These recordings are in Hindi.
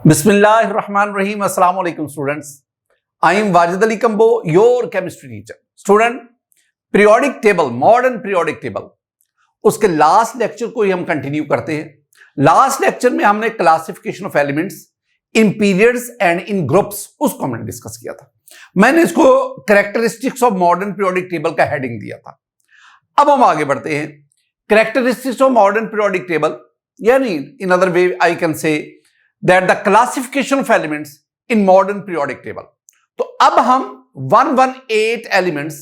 Bismillahirrahmanirrahim. Assalamu alaikum students. I am Wajid Ali Kambo, your chemistry teacher. Student, periodic table, modern periodic table. उसके लास्ट लेक्चर को ही हम कंटिन्यू करते हैं। लास्ट लेक्चर में हमने classification of elements in periods and in groups उसको हमने डिस्कस किया था। मैंने इसको characteristics of modern periodic table का हेडिंग दिया था। अब हम आगे बढ़ते हैं। Characteristics of modern periodic table, यानी in other way I can say that the classification of elements in modern periodic table. तो अब हम 118 elements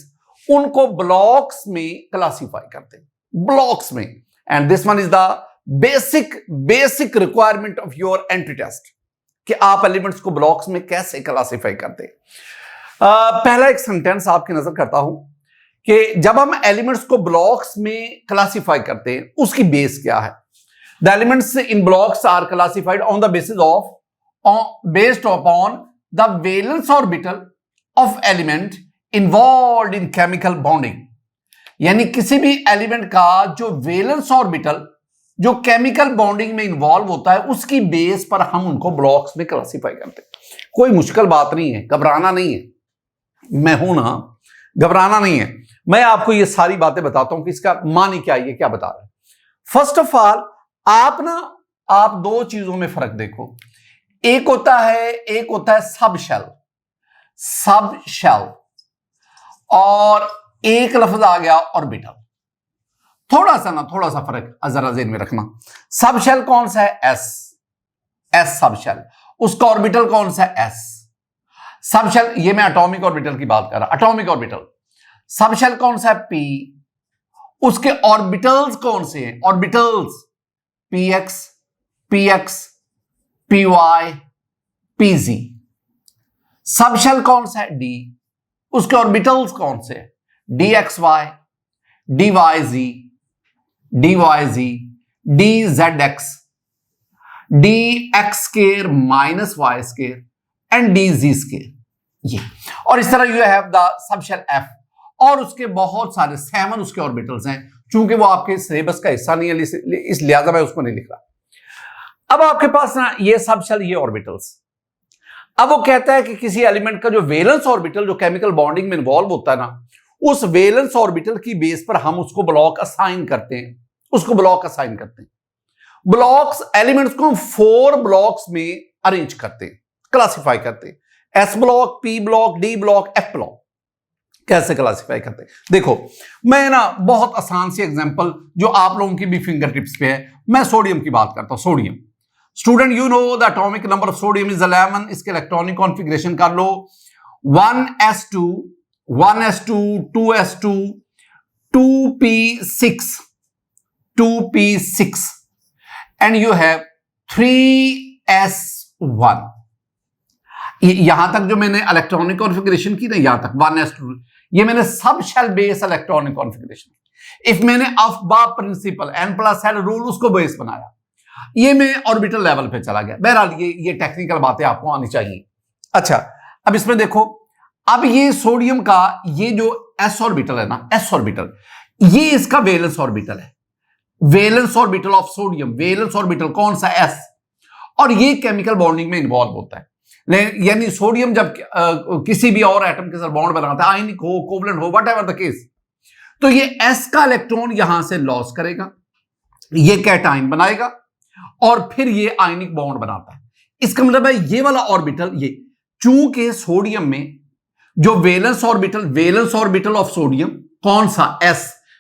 उनको blocks में classify करते हैं, blocks में, and this one is the basic requirement of your entry test कि आप elements को blocks में कैसे classify करते हैं। पहला एक sentence आपकी नजर करता हूं कि जब हम elements को blocks में classify करते हैं उसकी base क्या है। The elements in blocks are classified on the basis of based upon the valence orbital of element involved in chemical bonding. यानी किसी भी एलिमेंट का जो वैलेंस ऑर्बिटल जो केमिकल बॉन्डिंग में इन्वॉल्व होता है उसकी बेस पर हम उनको ब्लॉक्स में क्लासिफाई करते हैं। कोई मुश्किल बात नहीं है, घबराना नहीं है, मैं हूं ना, घबराना नहीं है। मैं आपको ये सारी बातें बताता हूं कि इसका मानी क्या है, ये क्या बता रहा है। फर्स्ट ऑफ ऑल आप दो चीजों में फर्क देखो। एक होता है सब शेल और एक लफ्ज आ गया ऑर्बिटल। थोड़ा सा फर्क जरा ज़हन में रखना। सब शेल कौन सा है? एस सब शेल। उसका ऑर्बिटल कौन सा है? एस सब शेल। ये मैं एटॉमिक ऑर्बिटल की बात कर रहा, एटॉमिक ऑर्बिटल। सब शेल कौन सा है? पी। उसके ऑर्बिटल्स कौन से हैं? Orbitals px, px, py, pz। Subshell कौन सा है? d। उसके ऑर्बिटल्स कौन से? dxy, dyz, dyz, dzx, dx square minus y square and dz square। ये और इस तरह you have the subshell f और उसके बहुत सारे 7 उसके ऑर्बिटल्स हैं। चूंकि वो आपके सिलेबस का हिस्सा नहीं है इस लिहाजा मैं उसको नहीं लिख रहा। अब आपके पास ना ये सबशेल, ये ऑर्बिटल्स। अब वो कहता है कि किसी एलिमेंट का जो वैलेंस ऑर्बिटल जो केमिकल बॉन्डिंग में इन्वॉल्व होता है ना, उस वैलेंस ऑर्बिटल की बेस पर हम उसको ब्लॉक असाइन करते हैं। ब्लॉक्स एलिमेंट्स को हम 4 ब्लॉक्स में अरेंज करते हैं, क्लासिफाई करते हैं। S block, P block, D block, F block. कैसे क्लासिफाई करते हैं देखो। मैं ना बहुत आसान सी एग्जांपल जो आप लोगों की भी फिंगर टिप्स पे है, मैं सोडियम की बात करता हूं। Sodium student, you know the atomic number of sodium is 11। इसके इलेक्ट्रॉनिक कॉन्फ़िगरेशन कर लो 1s2 1s2 2s2 2p6 and you have 3s1। यहां तक जो मैंने इलेक्ट्रॉनिक कॉन्फ़िगरेशन की ना, यहां तक 1s2, ये मैंने सब shell base electronic configuration. If मैंने अफबा प्रिंसिपल n+l रूल उसको बेस बनाया, ये मैं ऑर्बिटल लेवल पे चला गया। बहरहाल ये टेक्निकल बातें आपको आनी चाहिए। अच्छा, अब इसमें देखो, अब ये सोडियम का ये जो s ऑर्बिटल है ना, s ऑर्बिटल, ये इसका वैलेंस ऑर्बिटल है। Valence orbital of sodium, valence orbital कौन सा? s। और ये केमिकल बॉन्डिंग में इन्वॉल्व होता है। यानी सोडियम जब किसी भी और एटम के साथ बॉन्ड बनाता है, आयनिक हो, कोवलेंट हो, व्हाटएवर द केस, तो ये s का इलेक्ट्रॉन यहां से लॉस करेगा, ये कैटाइन बनाएगा और फिर ये आयनिक बॉन्ड बनाता है। इसका मतलब है ये वाला ऑर्बिटल, ये चूंकि सोडियम में जो वैलेंस ऑर्बिटल ऑफ सोडियम कौन सा? s,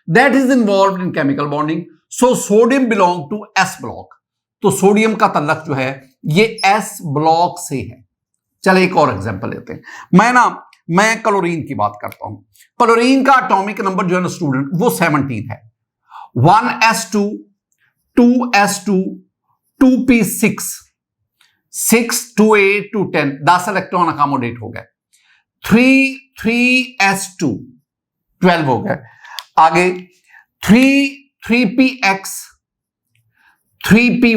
that is involved in chemical bonding, so sodium belong to s block. तो सोडियम का तल्लक जो है ये s ब्लॉक से है। चले एक और एग्जांपल लेते हैं। मैं क्लोरीन की बात करता हूं। क्लोरीन का एटॉमिक नंबर जो है ना स्टूडेंट, वो 17 है। 1s2 2s2 2p6 6 2a 210 10 electron accommodate हो गए। 3s2 12 हो गए। आगे 3px 3py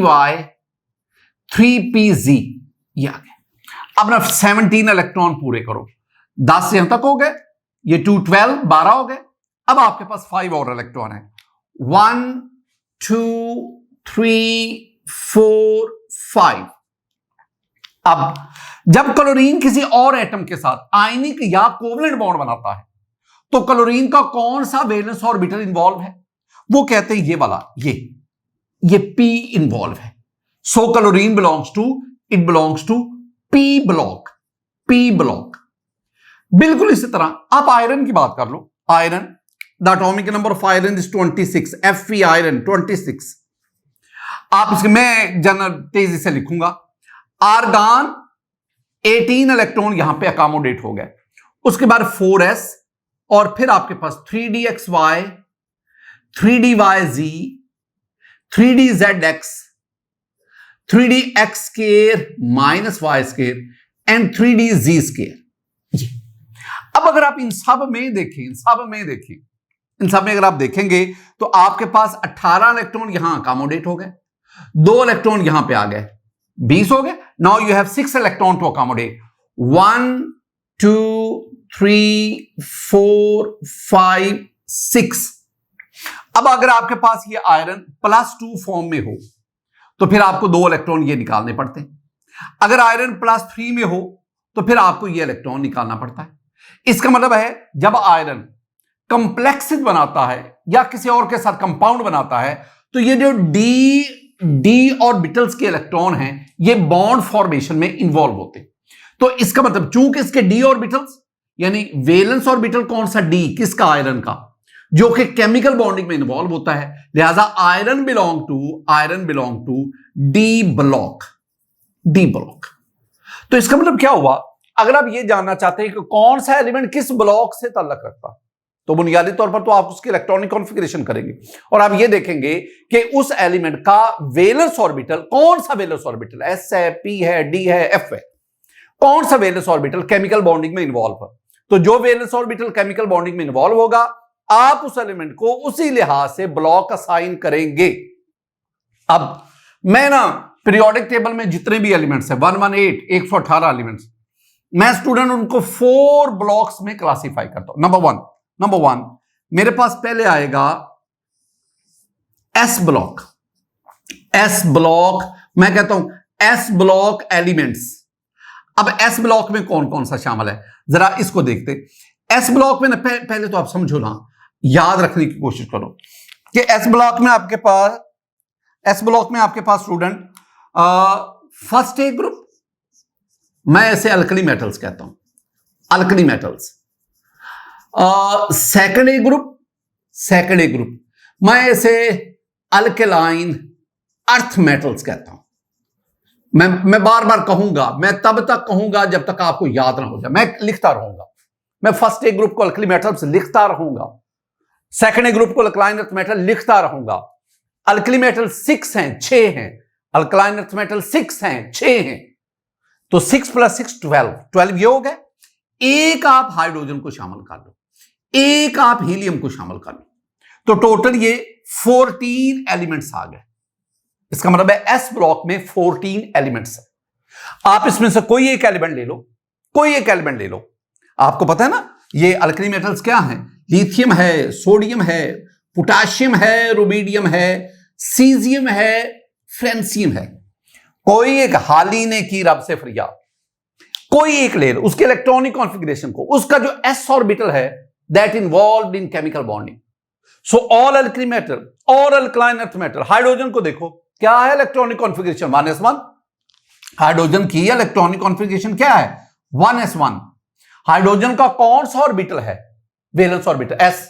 3pz, ये आ गए। अब ना 17 इलेक्ट्रॉन पूरे करो, 10 यहां तक हो गए, ये 2 12 12 हो गए। अब आपके पास 5 और इलेक्ट्रॉन है। 1 2 3 4 5 अब जब क्लोरीन किसी और एटम के साथ आयनिक या कोवलेंट बॉन्ड बनाता है तो क्लोरीन का कौन सा वैलेंस ऑर्बिटल इन्वॉल्व है? वो कहते हैं ये वाला, ये p इन्वॉल्व है। So chlorine belongs to p block. बिल्कुल इसी तरह आप आयरन की बात कर लो। Iron, the atomic number of iron is 26, Fe iron 26। आप इसके, मैं जनरल तेजी से लिखूंगा, आर्गन 18 इलेक्ट्रॉन यहां पे अकोमोडेट हो गए। उसके बाद 4s और फिर आपके पास 3dxy, 3dyz, 3dzx, 3dx square minus y square and 3dz square. अब अगर आप इन सब में अगर आप देखेंगे तो आपके पास 18 इलेक्ट्रॉन यहां अकोमोडेट हो गए, 2 इलेक्ट्रॉन यहां पे आ गए, 20 हो गए। Now you have 6 electron to accommodate, 1 2 3 4 5 6। अब अगर आपके पास ये आयरन +2 फॉर्म में हो तो फिर आपको 2 इलेक्ट्रॉन ये निकालने पड़ते हैं। अगर आयरन +3 में हो तो फिर आपको ये इलेक्ट्रॉन निकालना पड़ता है। इसका मतलब है जब आयरन कंप्लेक्सिस बनाता है या किसी और के साथ कंपाउंड बनाता है तो ये जो डी ऑर्बिटल्स के इलेक्ट्रॉन हैं ये बॉन्ड फॉर्मेशन में इन्वॉल्व होते हैं। तो इसका मतलब चूंकि इसके डी ऑर्बिटल्स यानी वैलेंस ऑर्बिटल कौन सा, डी किसका, आयरन का, जो कि केमिकल बॉन्डिंग में इन्वॉल्व होता है, लिहाजा iron belong to D block. तो इसका मतलब क्या हुआ, अगर आप ये जानना चाहते हैं कि कौन सा एलिमेंट किस ब्लॉक से ताल्लुक रखता है तो बुनियादी तौर पर तो आप उसकी इलेक्ट्रॉनिक कॉन्फ़िगरेशन करेंगे और आप ये देखेंगे कि उस एलिमेंट का वैलेंस ऑर्बिटल कौन सा वैलेंस ऑर्बिटल, s है, p है, d है, f है, कौन सा वैलेंस ऑर्बिटल केमिकल बॉन्डिंग में इन्वॉल्व है। तो जो वैलेंस ऑर्बिटल केमिकल बॉन्डिंग में इन्वॉल्व होगा आप उस एलिमेंट को उसी लिहाज से ब्लॉक असाइन करेंगे। अब मैं ना पीरियोडिक टेबल में जितने भी एलिमेंट्स है 118 118 एलिमेंट्स, मैं स्टूडेंट उनको 4 ब्लॉक्स में क्लासिफाई करता हूं। नंबर वन मेरे पास पहले आएगा एस ब्लॉक। मैं कहता हूं एस ब्लॉक एलिमेंट्स। अब एस ब्लॉक में कौन कौन सा शामिल है जरा इसको देखते। एस ब्लॉक में पहले तो आप समझो ना, याद रखने की कोशिश करो कि एस ब्लॉक में आपके पास स्टूडेंट फर्स्ट ए ग्रुप, मैं इसे अल्कली मेटल्स कहता हूं, अल्कली मेटल्स। सेकंड ए ग्रुप मैं इसे अल्कलाइन अर्थ मेटल्स कहता हूं। मैं बार बार कहूंगा, मैं तब तक कहूंगा जब तक आपको याद ना हो जाए, मैं लिखता रहूंगा। मैं फर्स्ट ए ग्रुप को अल्कली मेटल्स लिखता रहूंगा, सेकंड ए ग्रुप को अल्कलाइन अर्थ मेटल लिखता रहूंगा। अल्कली मेटल 6 हैं, 6 हैं, अल्कलाइन अर्थ मेटल 6 हैं, 6 हैं, तो 6 + 6 12 ये हो गए। एक आप हाइड्रोजन को शामिल कर लो, एक आप हीलियम को शामिल कर लो, तो टोटल ये 14 एलिमेंट्स आ गए। इसका मतलब है एस ब्लॉक में 14 एलिमेंट्स है। आप इसमें से कोई एक एलिमेंट ले लो, आपको पता है ना ये अल्कली मेटल्स क्या हैं, लिथियम है, सोडियम है, पोटेशियम है, रुबिडियम है, सीजियम है, फ्रेंसियम है। कोई एक हाली ने की रब से फरियाद, कोई एक ले लो उसके इलेक्ट्रॉनिक कॉन्फ़िगरेशन को, उसका जो s ऑर्बिटल है that involved in chemical bonding. So all alkali metal और अल्कलाइन अर्थ मेटल, हाइड्रोजन को देखो क्या है इलेक्ट्रॉनिक कॉन्फ़िगरेशन 1s1। हाइड्रोजन की इलेक्ट्रॉनिक कॉन्फ़िगरेशन क्या है 1s1। हाइड्रोजन का कौन सा ऑर्बिटल है, वैलेंस ऑर्बिटल s।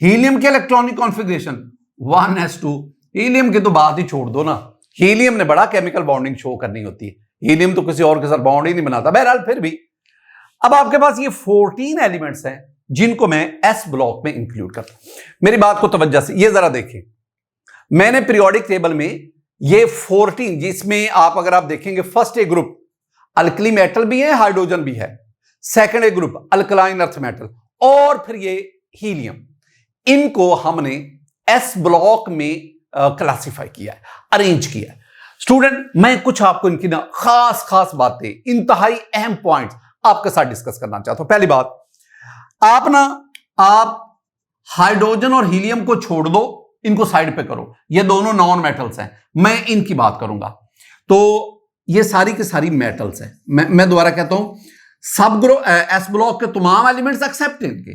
हीलियम के इलेक्ट्रॉनिक कॉन्फ़िगरेशन 1s2। हीलियम की तो बात ही छोड़ दो ना, हीलियम ने बड़ा केमिकल बॉन्डिंग शो करनी होती है, हीलियम तो किसी और के साथ बॉन्ड ही नहीं बनाता। बहरहाल फिर भी अब आपके पास ये 14 एलिमेंट्स हैं जिनको मैं एस ब्लॉक में इंक्लूड करता हूं। मेरी बात को तवज्जो से ये जरा देखें, मैंने पीरियोडिक टेबल में ये 14, जिसमें अगर आप देखेंगे first A group alkali metal भी है, हाइड्रोजन भी है, सेकंड ए ग्रुप अल्कलाइन अर्थ मेटल और फिर ये हीलियम, इनको हमने एस ब्लॉक में क्लासिफाई किया है, अरेंज किया है। स्टूडेंट मैं कुछ आपको इनकी ना खास बातें, इंतहाई अहम पॉइंट्स आपके साथ डिस्कस करना चाहता हूं। पहली बात, आप हाइड्रोजन और हीलियम को छोड़ दो, इनको साइड पे करो, ये दोनों नॉन मेटल्स हैं, मैं इनकी बात करूंगा। तो ये सारी की सारी मेटल्स है। मैं दोबारा कहता हूं, सब ग्रुप एस ब्लॉक के तमाम एलिमेंट्स एक्सेप्ट इनके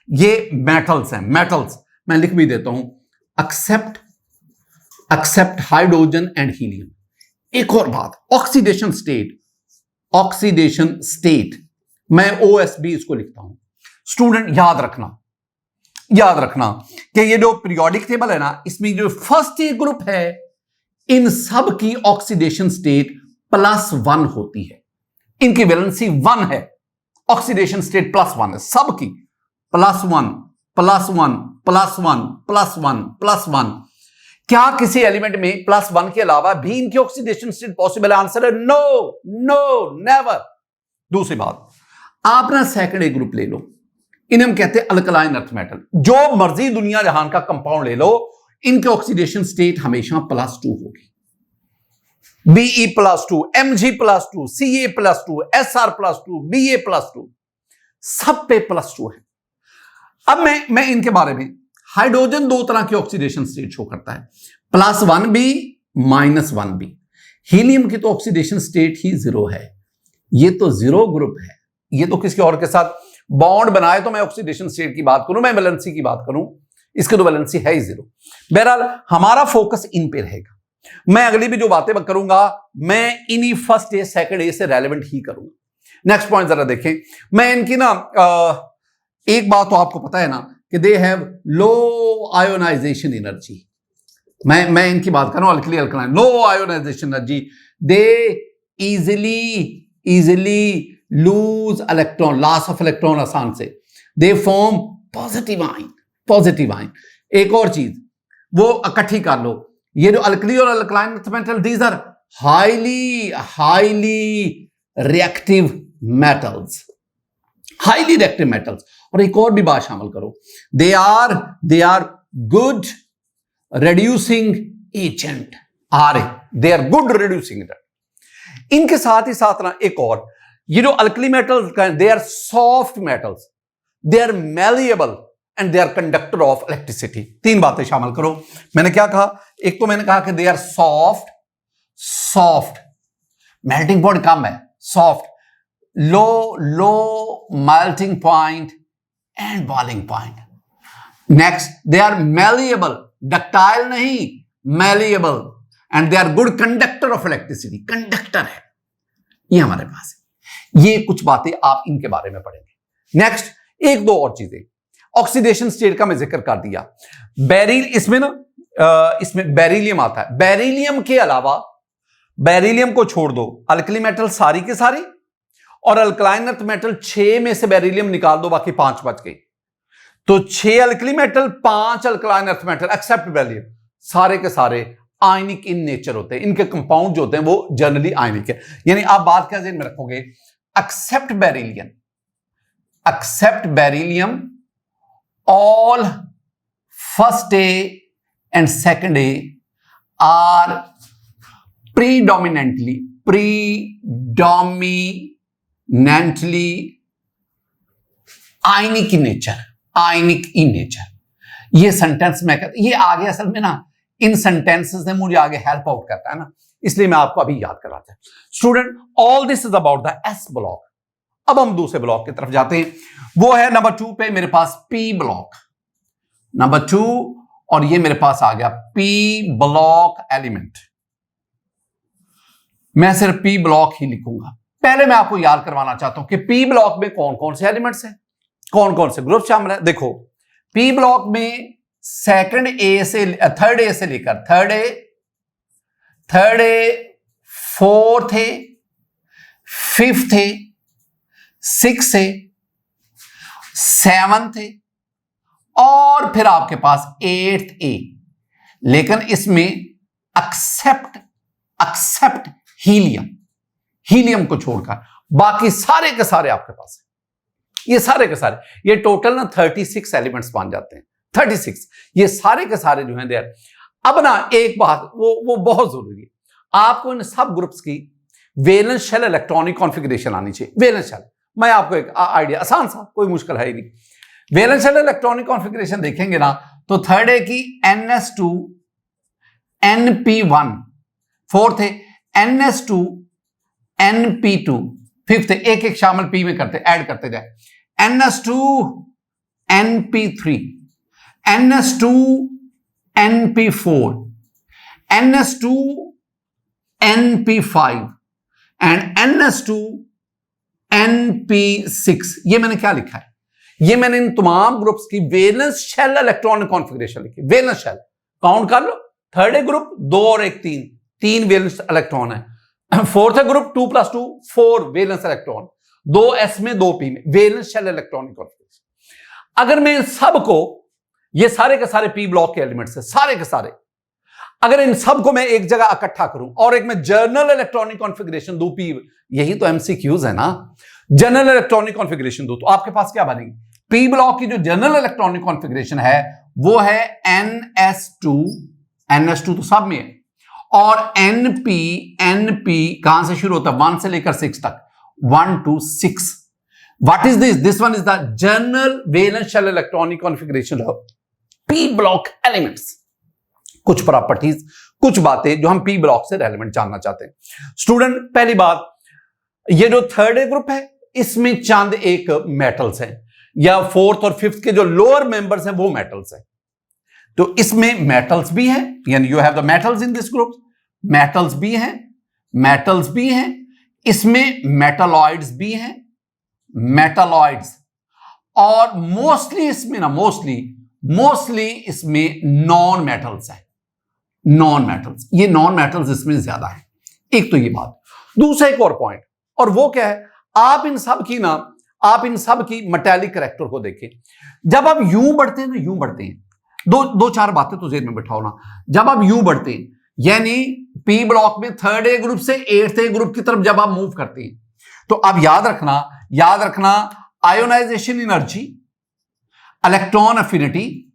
ये मेटल्स हैं। मेटल्स मैं लिख भी देता हूं, एक्सेप्ट हाइड्रोजन एंड हीलियम। एक और बात, ऑक्सीडेशन स्टेट मैं OSB इसको लिखता हूं। स्टूडेंट याद रखना कि ये जो पीरियोडिक टेबल है ना, इसमें जो फर्स्ट ए ग्रुप है इन सब की ऑक्सीडेशन स्टेट +1 होती है। इनकी वैलेंसी 1 है, ऑक्सीडेशन स्टेट +1 है सबकी, +1 +1 +1 +1 +1। क्या किसी एलिमेंट में +1 के अलावा भी इनकी ऑक्सीडेशन स्टेट पॉसिबल है? आंसर है नो, नेवर। दूसरी बात, आप ना सेकंड ए ग्रुप ले लो, इन्हें हम कहते हैं अल्कलाइन अर्थ मेटल। जो मर्जी दुनिया जहान का कंपाउंड ले लो, इनके ऑक्सीडेशन स्टेट हमेशा +2 होगी। Be +2, Mg +2, Ca +2, Sr +2, Ba +2, सब पे +2 है। अब मैं इनके बारे में, हाइड्रोजन दो तरह की ऑक्सीडेशन स्टेट शो करता है, +1b -1b। हीलियम की तो ऑक्सीडेशन स्टेट ही 0 है, ये तो 0 ग्रुप है। ये तो किसी और के साथ बॉन्ड बनाए तो मैं ऑक्सीडेशन स्टेट की बात करूं, मैं वैलेंसी की बात करूं, इसकी तो वैलेंसी है ही 0। बहरहाल हमारा फोकस इन पे रहेगा। मैं अगली भी जो बातें करूंगा, मैं इन्हीं फर्स्ट ए सेकंड ए से रेलेवेंट ही करूंगा। नेक्स्ट पॉइंट जरा देखें। मैं इनकी ना एक बात तो आपको पता है ना कि they have low ionisation energy. मैं इनकी बात कर रहा हूं, alkali alkaline, low ionisation energy. They easily lose electron, loss of electron आसान से। They form positive ion. एक और चीज वो इकट्ठी कर लो, ये जो अल्कली और alkaline earth metal, these are highly reactive metals, highly reactive metals. और एक और भी बात शामिल करो, they are good reducing agent, they are good reducing agent. इनके साथ ही साथ ना एक और, ये जो alkali metals, they are soft metals, they are malleable and they are conductor of electricity. 3 बातें शामिल करो। मैंने क्या कहा? एक तो मैंने कहा कि they are soft, melting point कम है, soft, low melting point and boiling point. Next, they are malleable, ductile नहीं, malleable, and they are good conductor of electricity, conductor है ये हमारे पास है। ये कुछ बातें आप इनके बारे में पढ़ेंगे। नेक्स्ट, एक दो और चीजें, ऑक्सीडेशन स्टेट का मैं जिक्र कर दिया। इसमें बेरिलियम आता है। बेरिलियम के अलावा, बेरिलियम को छोड़ दो, अल्कली मेटल सारी के सारी, और अल्कलाइन अर्थ मेटल 6 में से बेरिलियम निकाल दो, बाकी 5 बच गई। तो 6 alkali metal, 5 alkaline earth metal except beryllium, सारे के सारे आयनिक इन नेचर होते हैं। इनके कंपाउंड जो होते हैं वो जनरली आयनिक है। यानी आप बात क्या ध्यान में रखोगे, except beryllium all first A and second A are predominantly ionic in nature। ये सेंटेंस मैं कहता, ये आगे असल में ना इन सेंटेंसेस ने मुझे आगे हेल्प आउट करता है ना, इसलिए मैं आपको अभी याद करवाता हूं। Student, all this is about the S block. अब हम दूसरे ब्लॉक की तरफ जाते हैं, वो है नंबर 2 पे मेरे पास पी ब्लॉक, नंबर 2, और ये मेरे पास आ गया पी ब्लॉक एलिमेंट। मैं सिर्फ पी ब्लॉक ही लिखूंगा। पहले मैं आपको याद करवाना चाहता हूं कि पी ब्लॉक में कौन कौन से एलिमेंट्स हैं, कौन कौन से ग्रुप शामिल है। देखो, पी ब्लॉक में थर्ड ए से लेकर third A, fourth A, fifth A, 6 है, 7th है, और फिर आपके पास 8th ए। लेकिन इसमें एक्सेप्ट हीलियम को छोड़कर बाकी सारे के सारे आपके पास है। ये सारे के सारे, ये टोटल ना 36 एलिमेंट्स बन जाते हैं। 36, ये सारे के सारे जो हैं दे। अब ना एक बात वो बहुत जरूरी है, आपको इन सब ग्रुप्स की वैलेंस शेल इलेक्ट्रॉनिक कॉन्फ़िगरेशन आनी चाहिए। वैलेंस शेल, मैं आपको एक आइडिया, आसान सा, कोई मुश्किल है ही नहीं। वैलेंस शेल इलेक्ट्रॉनिक कॉन्फ़िगरेशन देखेंगे ना, तो थर्ड है कि NS2 NP1, फोर्थ है NS2 NP2, फिफ्थ एक एक शामिल P में करते ऐड करते जाए, NS2 NP3, NS2 NP4, NS2 NP5 and NS2 NP6। ये मैंने क्या लिखा है? ये मैंने इन तमाम ग्रुप्स की वैलेंस शेल इलेक्ट्रॉनिक कॉन्फ़िगरेशन लिखी। वैलेंस शेल काउंट कर लो, थर्ड है ग्रुप 2 और 1 3, 3 वैलेंस इलेक्ट्रॉन है। फोर्थ है ग्रुप 2 + 2 4 वैलेंस इलेक्ट्रॉन, 2 S में 2 P में, वैलेंस शेल इलेक्ट्रॉनिक कॉन्फ़िगरेशन। अगर मैं इन सब को, ये सारे के सारे P ब्लॉक के एलिमेंट्स है, सारे के सारे, अगर इन सब को मैं एक जगह इकट्ठा करूं और एक मैं जर्नल इलेक्ट्रॉनिक कॉन्फ़िगरेशन दूं P, यही तो MCQs है ना, जनरल इलेक्ट्रॉनिक कॉन्फ़िगरेशन दूं, तो आपके पास क्या बनेगी? P ब्लॉक की जो जनरल इलेक्ट्रॉनिक कॉन्फ़िगरेशन है वो है NS2, NS2 तो सब में है, और NP कहां से शुरू होता है? 1 से लेकर 6 तक, 1 to 6। What is this? This one is the general valence shell electronic configuration of P block elements. कुछ प्रॉपर्टीज, कुछ बातें जो हम P ब्लॉक से रेलेवेंट जानना चाहते हैं। स्टूडेंट, पहली बात, ये जो थर्ड ग्रुप है इसमें चंद एक मेटल्स हैं, या फोर्थ और फिफ्थ के जो लोअर मेंबर्स हैं वो मेटल्स हैं। तो इसमें मेटल्स भी हैं, यानी you have the metals in this group, metals भी हैं, मेटल्स भी हैं, इसमें मेटालॉइड्स भी हैं, मेटालॉइड्स, और मोस्टली इसमें ना मोस्टली इसमें नॉन मेटल्स है, नॉन मेटल्स, ये नॉन मेटल्स इसमें ज्यादा है। एक तो ये बात। दूसरा एक और पॉइंट, और वो क्या है, आप इन सब की मेटालिक कैरेक्टर को देखें। जब आप यूं बढ़ते हैं ना, यूं बढ़ते हैं, दो चार बातें तो जेहन में बिठाओ ना। जब आप यूं बढ़ते हैं, यानी P ब्लॉक में थर्ड ए ग्रुप से 8th ग्रुप की तरफ जब आप मूव करते हैं, तो अब याद रखना ionisation energy, electron affinity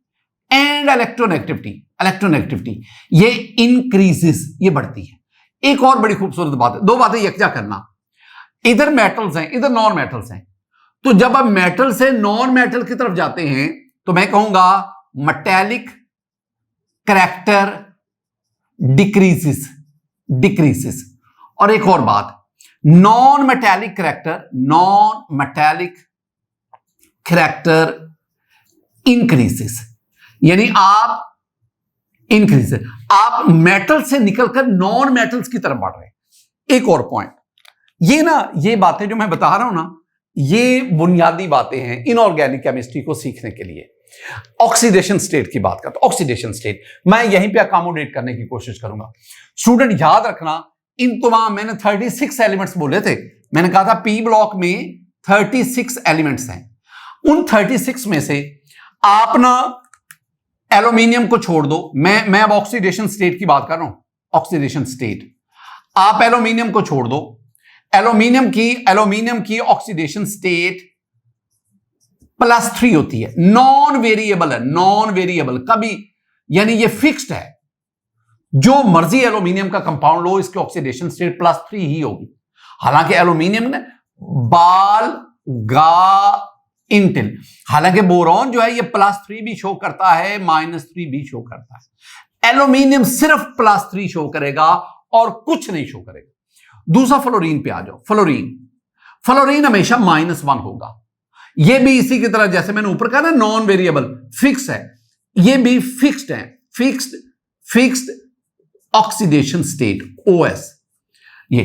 and electronegativity ये इंक्रीजेस, ये बढ़ती है। एक और बड़ी खूबसूरत बात है, दो बातें यकजा करना, इधर मेटल्स हैं, इधर नॉन मेटल्स हैं। तो जब आप मेटल से नॉन मेटल की तरफ जाते हैं तो मैं कहूंगा मेटालिक कैरेक्टर डिक्रीजेस। और एक और बात, नॉन मेटालिक कैरेक्टर इंक्रीजेस, यानी आप मेटल से निकलकर नॉन मेटल्स की तरफ बढ़ रहे हैं। एक और पॉइंट, ये बातें जो मैं बता रहा हूं ना, ये बुनियादी बातें हैं इनऑर्गेनिक केमिस्ट्री को सीखने के लिए। ऑक्सीडेशन स्टेट की बात करता हूं, ऑक्सीडेशन स्टेट मैं यहीं पे अकोमोडेट करने की कोशिश करूंगा। स्टूडेंट याद रखना, इन तमाम, मैंने 36 एलिमेंट्स बोले थे, मैंने कहा था P ब्लॉक में 36 एलिमेंट्स हैं। उन 36 में से आप ना एल्यूमिनियम को छोड़ दो, मैं अब ऑक्सीडेशन स्टेट की बात कर रहा हूं, ऑक्सीडेशन स्टेट, आप एल्यूमिनियम को छोड़ दो। एल्यूमिनियम की ऑक्सीडेशन स्टेट +3 होती है, नॉन वेरिएबल कभी, यानी ये फिक्स्ड है, जो मर्जी एल्यूमिनियम का कंपाउंड लो, इसकी ऑक्सीडेशन स्टेट +3 ही होगी। हालांकि एल्यूमिनियम ने इंटिल, हालांकि बोरॉन जो है ये +3 भी शो करता है, -3 भी शो करता है। एल्यूमिनियम सिर्फ +3 शो करेगा और कुछ नहीं शो करेगा। दूसरा फ्लोरीन पे आ जाओ, फ्लोरीन हमेशा -1 होगा। ये भी इसी की तरह, जैसे मैंने ऊपर कहा ना, नॉन वेरिएबल फिक्स है, ये भी फिक्स्ड है, फिक्स्ड ऑक्सीडेशन स्टेट OS। ये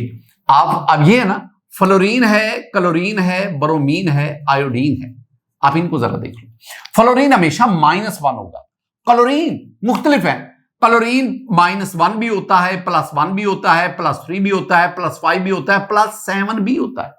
अब ये है ना, फ्लोरीन है, क्लोरीन है, ब्रोमीन है, आयोडीन है, आप इनको जरा देख लो। फ्लोरीन हमेशा -1 होगा। क्लोरीन मुख्तलिफ है, क्लोरीन -1 भी होता है, +1 भी होता है, +3 भी होता है, +5 भी होता है, +7 भी होता है।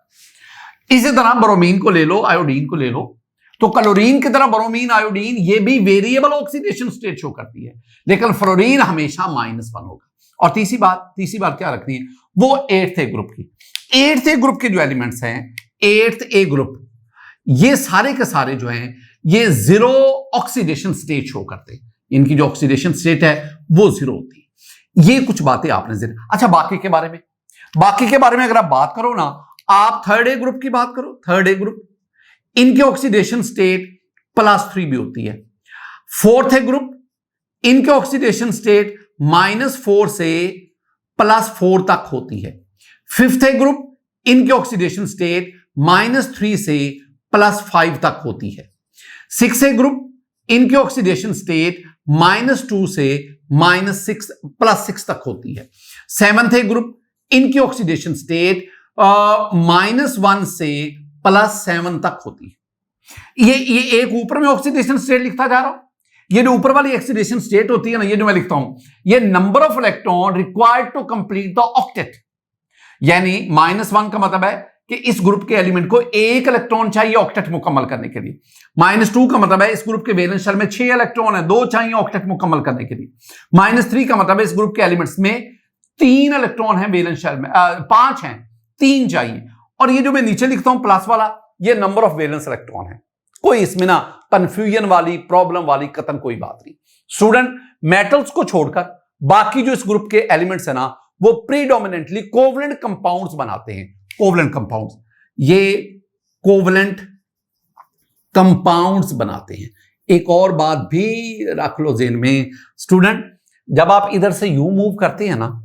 इसी तरह ब्रोमीन को ले लो, आयोडीन को ले लो, तो क्लोरीन की तरह ब्रोमीन, आयोडीन ये भी वेरिएबल ऑक्सीडेशन स्टेट शो करती है, लेकिन फ्लोरीन हमेशा -1 होगा। और तीसरी बात क्या रखनी है, वो 8th ग्रुप की, 8th ग्रुप के जो एलिमेंट्स हैं, 8th ग्रुप, ये सारे के सारे जो हैं, ये 0 ऑक्सीडेशन स्टेट शो करते हैं, इनकी जो ऑक्सीडेशन स्टेट है वो 0 होती है। ये कुछ बातें आपने अच्छा, बाकी के बारे में अगर आप बात करो ना, आप थर्ड ग्रुप की बात करो, थर्ड ग्रुप, इनकी ऑक्सीडेशन स्टेट +3 भी होती है। फोर्थ ग्रुप, इनके ऑक्सीडेशन स्टेट -4 से +4 तक होती है। फिफ्थ ग्रुप, इनकी ऑक्सीडेशन स्टेट -3 से +5 तक होती है। 6A ग्रुप, इनकी ऑक्सीडेशन स्टेट -2 से +6 तक होती है। 7th ग्रुप, इनकी ऑक्सीडेशन स्टेट -1 से +7 तक होती है। ये एक ऊपर में ऑक्सीडेशन स्टेट लिखता जा रहा हूं, ये जो ऊपर वाली ऑक्सीडेशन स्टेट होती है ना, ये जो मैं लिखता हूं, ये number of electron required to complete the octet. यानी -1 का मतलब है कि इस ग्रुप के एलिमेंट को एक इलेक्ट्रॉन चाहिए ऑक्टेट मुकम्मल करने के लिए। -2 का मतलब है इस ग्रुप के वैलेंस शेल में 6 इलेक्ट्रॉन है, 2 चाहिए ऑक्टेट मुकम्मल करने के लिए। -3 का मतलब है इस ग्रुप के एलिमेंट्स में 3 इलेक्ट्रॉन है वैलेंस शेल में, 5 हैं, 3 चाहिए। और ये जो मैं नीचे लिखता हूं प्लस वाला, ये नंबर ऑफ वैलेंस इलेक्ट्रॉन है। कोई इसमें ना कंफ्यूजन वाली, प्रॉब्लम वाली कतन कोई बात नहीं। स्टूडेंट, मेटल्स को छोड़कर बाकी जो इस ग्रुप के एलिमेंट्स है ना, वो प्रीडोमिनेंटली कोवलेंट कंपाउंड्स बनाते हैं। कोवलेंट कंपाउंड्स, ये कोवलेंट कंपाउंड्स बनाते हैं। एक और बात भी रख लो ज़हन में स्टूडेंट, जब आप इधर से यू मूव करते हैं ना,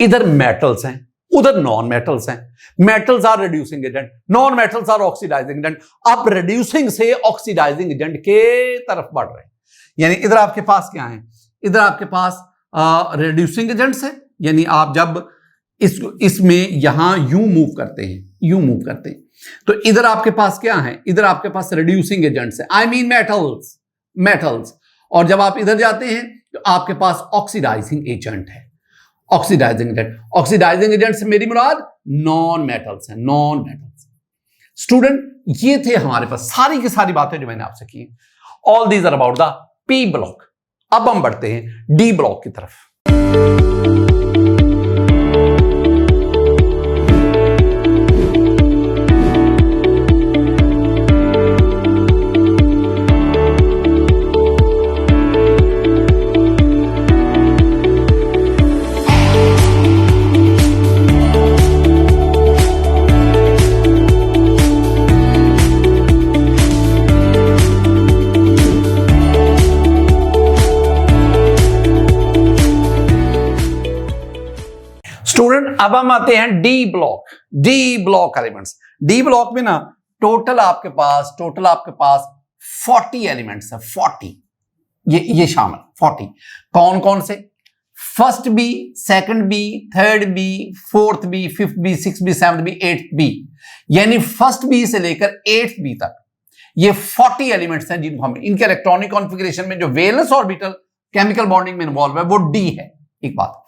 इधर मेटल्स हैं, उधर नॉन मेटल्स हैं। Metals are reducing agent, non metals are oxidising agent. आप रिड्यूसिंग से ऑक्सीडाइजिंग एजेंट के तरफ बढ़ रहे हैं। यानी इधर आपके पास क्या है, इधर आपके पास रिड्यूसिंग एजेंट्स है। यानी आप जब इसमें यहां यू मूव करते हैं, यू मूव करते हैं, तो इधर आपके पास क्या है, इधर आपके पास रिड्यूसिंग एजेंट्स है, आई मीन मेटल्स, मेटल्स। और जब आप इधर जाते हैं तो आपके पास ऑक्सीडाइजिंग एजेंट है, ऑक्सीडाइजिंग एजेंट। ऑक्सीडाइजिंग एजेंट से मेरी मुराद नॉन मेटल्स है, नॉन मेटल्स। स्टूडेंट, ये थे हमारे पास सारी की सारी बातें जो मैंने आपसे की। All these are about the P block. अब हम बढ़ते हैं डी ब्लॉक की तरफ। स्टूडेंट, अब हम आते हैं D block. D block elements, D block में ना टोटल आपके पास 40 एलिमेंट्स है। 40 ये शामिल 40। कौन कौन से? First B, second B, third B, fourth B, fifth B, six B, seventh B, eighth B. यानी फर्स्ट बी से लेकर एट्थ बी तक ये 40 एलिमेंट्स हैं जिनको हम, इनके इलेक्ट्रॉनिक कॉन्फ़िगरेशन में जो वैलेंस ऑर्बिटल केमिकल बॉन्डिंग में इन्वॉल्व है वो डी है। एक बात,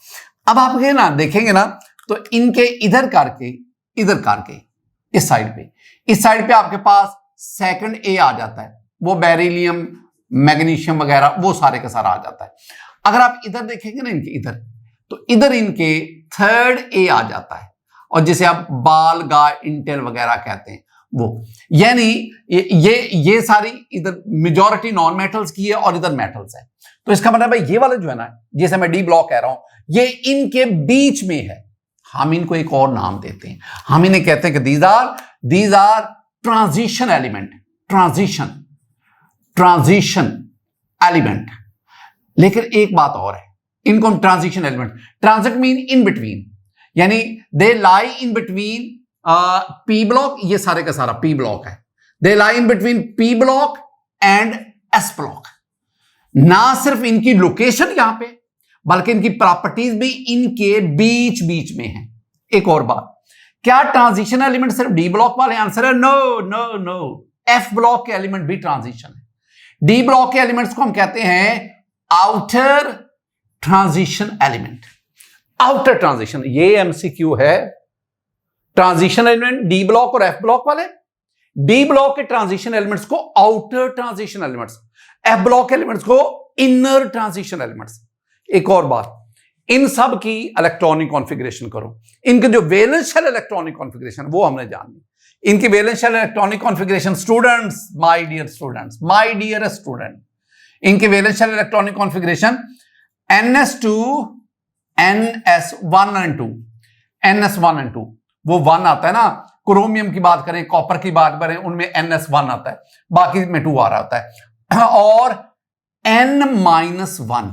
अब आप ना देखेंगे ना तो इनके इधर करके इस साइड पे आपके पास सेकंड ए आ जाता है, वो बेरिलियम, मैग्नीशियम वगैरह वो सारे का सारा आ जाता है। अगर आप इधर देखेंगे ना इनके इधर, तो इधर इनके थर्ड ए आ जाता है, और जिसे आप बाल गा इंटेल वगैरह कहते हैं वो। यानी ये सारी इधर मेजॉरिटी नॉन मेटल्स की है और इधर मेटल्स है। तो इसका मतलब है ये वाला जो है ना, जैसे मैं डी ब्लॉक कह रहा हूं, ये इनके बीच में है। हम इनको एक और नाम देते हैं, हम इन्हें कहते हैं कि these are transition element, transition element. लेकिन एक बात और है, इनको हम transition element, transit mean in between, यानी they lie in between p block, ये सारे का सारा पी ब्लॉक है। They lie in between p block and s block. ना सिर्फ इनकी लोकेशन यहां पे, बल्कि इनकी प्रॉपर्टीज भी इनके बीच बीच में है। एक और बात, क्या ट्रांजिशन एलिमेंट सिर्फ डी ब्लॉक वाले? आंसर है नो। एफ ब्लॉक के एलिमेंट भी ट्रांजिशन है। डी ब्लॉक के एलिमेंट्स को हम कहते हैं outer transition element. Outer transition, ये एमसीक्यू है। ट्रांजिशन एलिमेंट डी ब्लॉक और एफ ब्लॉक वाले, डी ब्लॉक के ट्रांजिशन एलिमेंट्स को outer transition elements, F block elements को इनर ट्रांजिशन एलिमेंट्स। एक और बात, इन सब की इलेक्ट्रॉनिक कॉन्फ़िगरेशन करो, इनके जो वैलेंस शेल इलेक्ट्रॉनिक कॉन्फ़िगरेशन वो हमने जाननी। इनकी valence shell electronic configuration students, my dear student, इनके valence shell electronic configuration NS2, NS1 and 2, NS1 and 2, वो 1 आता है ना। क्रोमियम की बात करें, कॉपर की बात करें, उनमें NS1 आता है, बाकी में 2 आ रहा होता है। और N-1,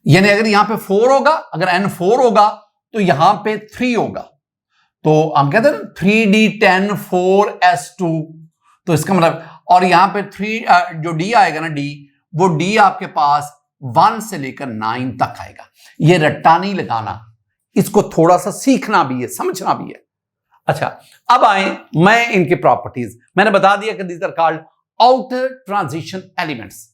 यानी अगर यहां पे 4 होगा, अगर N4 होगा तो यहां पे 3 होगा। तो हम कहते हैं 3D10 4s2, तो इसका मतलब, और यहां पे 3 जो डी आएगा ना, डी, वो डी आपके पास 1 से लेकर 9 तक आएगा। ये रट्टा नहीं लगाना, इसको थोड़ा सा सीखना भी है, समझना भी है। अच्छा, अब आए मैं इनकी प्रॉपर्टीज, मैंने बता दिया कि these are called outer transition elements.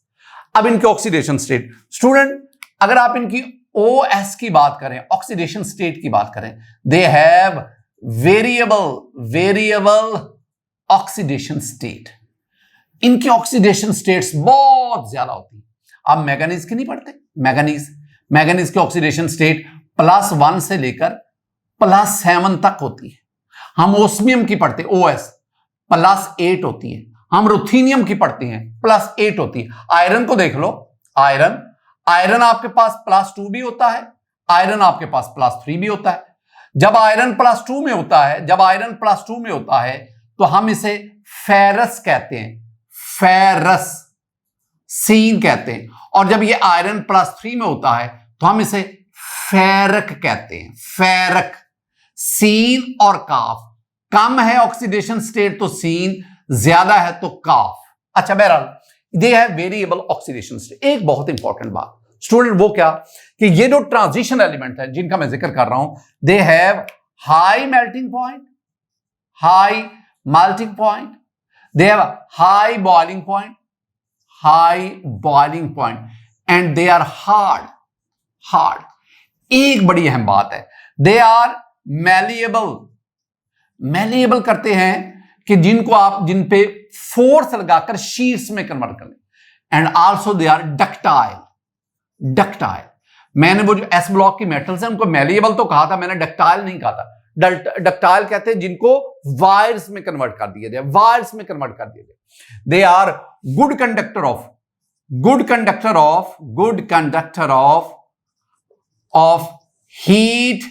अब इनके ऑक्सीडेशन स्टेट, स्टूडेंट अगर आप इनकी OS की बात करें, ऑक्सीडेशन स्टेट की बात करें, they have variable oxidation state. इनकी ऑक्सीडेशन स्टेट्स बहुत ज्यादा होती है। आप मैंगनीज की नहीं पढ़ते, मैंगनीज की ऑक्सीडेशन स्टेट +1 से लेकर +7 तक होती है। हम ओस्मियम की पढ़ते OS +8 होती है। हम रुथीनियम की पढ़ते हैं +8 होती है। आयरन को देख लो, आयरन आपके पास +2 भी होता है, आयरन आपके पास +3 भी होता है। जब आयरन +2 में होता है तो हम इसे फेरस कहते हैं, फेरस सीन कहते हैं। और जब ये आयरन +3 में होता है तो हम इसे फेरक कहते हैं, फेरक। सीन और काफ, कम है ऑक्सीडेशन स्टेट तो सीन, ज्यादा है तो काफ। अच्छा, बहरहाल they have variable oxidation state. एक बहुत इंपॉर्टेंट बात स्टूडेंट, वो क्या कि ये जो ट्रांजिशन एलिमेंट है जिनका मैं जिक्र कर रहा हूं, they have high melting point, they have high boiling point, and they are hard. एक बड़ी अहम बात है, दे आर मैलिएबल करते हैं कि जिन पे फोर्स लगाकर शीट्स में कन्वर्ट कर लें। And also they are ductile. मैंने वो जो एस ब्लॉक की मेटल्स हैं उनको मैलिएबल तो कहा था, मैंने डक्टाइल नहीं कहा था। डक्टाइल कहते हैं जिनको वायर्स में कन्वर्ट कर दिया जाए, they are good conductor of heat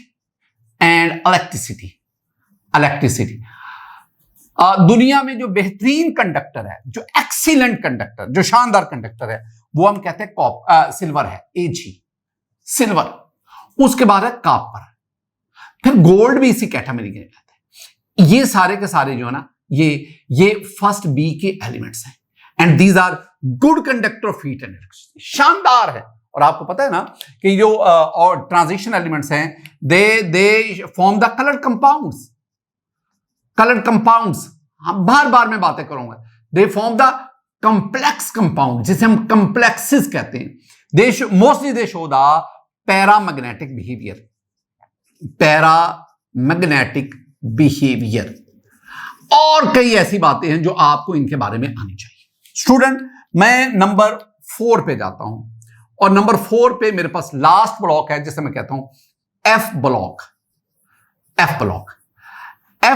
and electricity. दुनिया में जो बेहतरीन कंडक्टर है, जो एक्सीलेंट कंडक्टर, जो शानदार कंडक्टर है, वो हम कहते हैं सिल्वर है, Ag, सिल्वर। उसके बाद है कॉपर, फिर गोल्ड भी इसी कैटेगरी में आता है। ये सारे के सारे जो है ना, ये फर्स्ट बी के एलिमेंट्स हैं, and these are good conductor of heat and electricity. शानदार है। और आपको पता है ना कि जो और ट्रांजिशन एलिमेंट्स हैं, दे फॉर्म द कलर्ड कंपाउंड्स। हम बार बार मैं बातें करूंगा। दे फॉर्म द कंप्लेक्स कंपाउंड, जिसे हम कंप्लेक्सेस कहते हैं। Mostly they show the paramagnetic behaviour, और कई ऐसी बातें हैं जो आपको इनके बारे में आनी चाहिए। स्टूडेंट, मैं नंबर 4 पे जाता हूं, और नंबर 4 पे मेरे पास लास्ट ब्लॉक है जिसे मैं कहता हूं एफ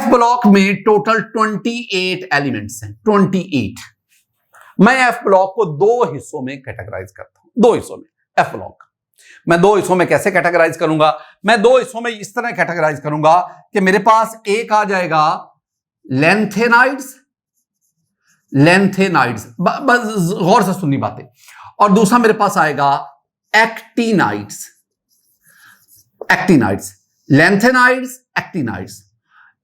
ब्लॉक में टोटल 28 एलिमेंट्स हैं, 28। मैं एफ ब्लॉक को 2 हिस्सों में कैटेगराइज करता हूं, 2 हिस्सों में एफ ब्लॉक। मैं 2 हिस्सों में कैसे कैटेगराइज करूंगा? मैं 2 हिस्सों में इस तरह कैटेगराइज करूंगा कि मेरे पास एक आ जाएगा लेंथेनाइड्स, बस गौर से सुननी बातें, और दूसरा मेरे पास आएगा actinides, lanthanides, actinides.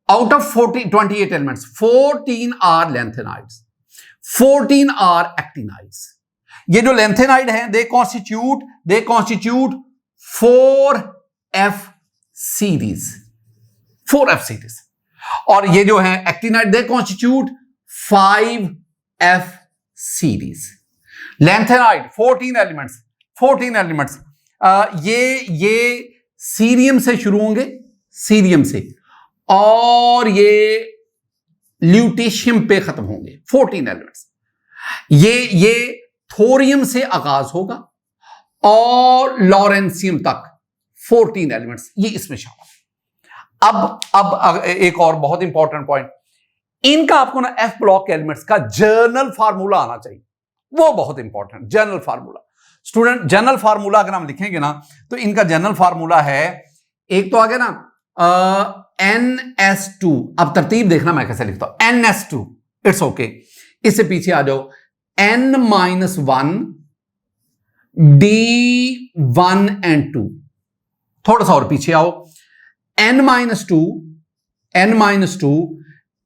Out of 28 elements, 14 are lanthanides, 14 are actinides. ये जो लेंथेनाइड हैं, दे कॉन्स्टिट्यूट 4f सीरीज, और ये जो है actinide, they constitute 5f series. Lanthanide 14 elements, ये सीरियम से शुरू होंगे, और ये ल्यूटेशियम पे खत्म होंगे। 14 एलिमेंट्स। ये थोरियम से आगाज होगा और लॉरेंसियम तक 14 एलिमेंट्स, ये इसमें शामिल। अब एक और बहुत इंपॉर्टेंट पॉइंट, इनका आपको ना एफ ब्लॉक के एलिमेंट्स का जर्नल फार्मूला आना चाहिए, वो बहुत important. Journal formula, student, journal formula अगर हम लिखेंगे ना, तो इनका जर्नल फार्मूला है, एक तो आ गया ना NS2। अब तरतीब देखना मैं कैसे लिखता हूं, NS2, इट्स ओके। इससे पीछे आ जाओ, N-1 D1 and 2, थोड़ा सा और पीछे आओ, N-2 n-2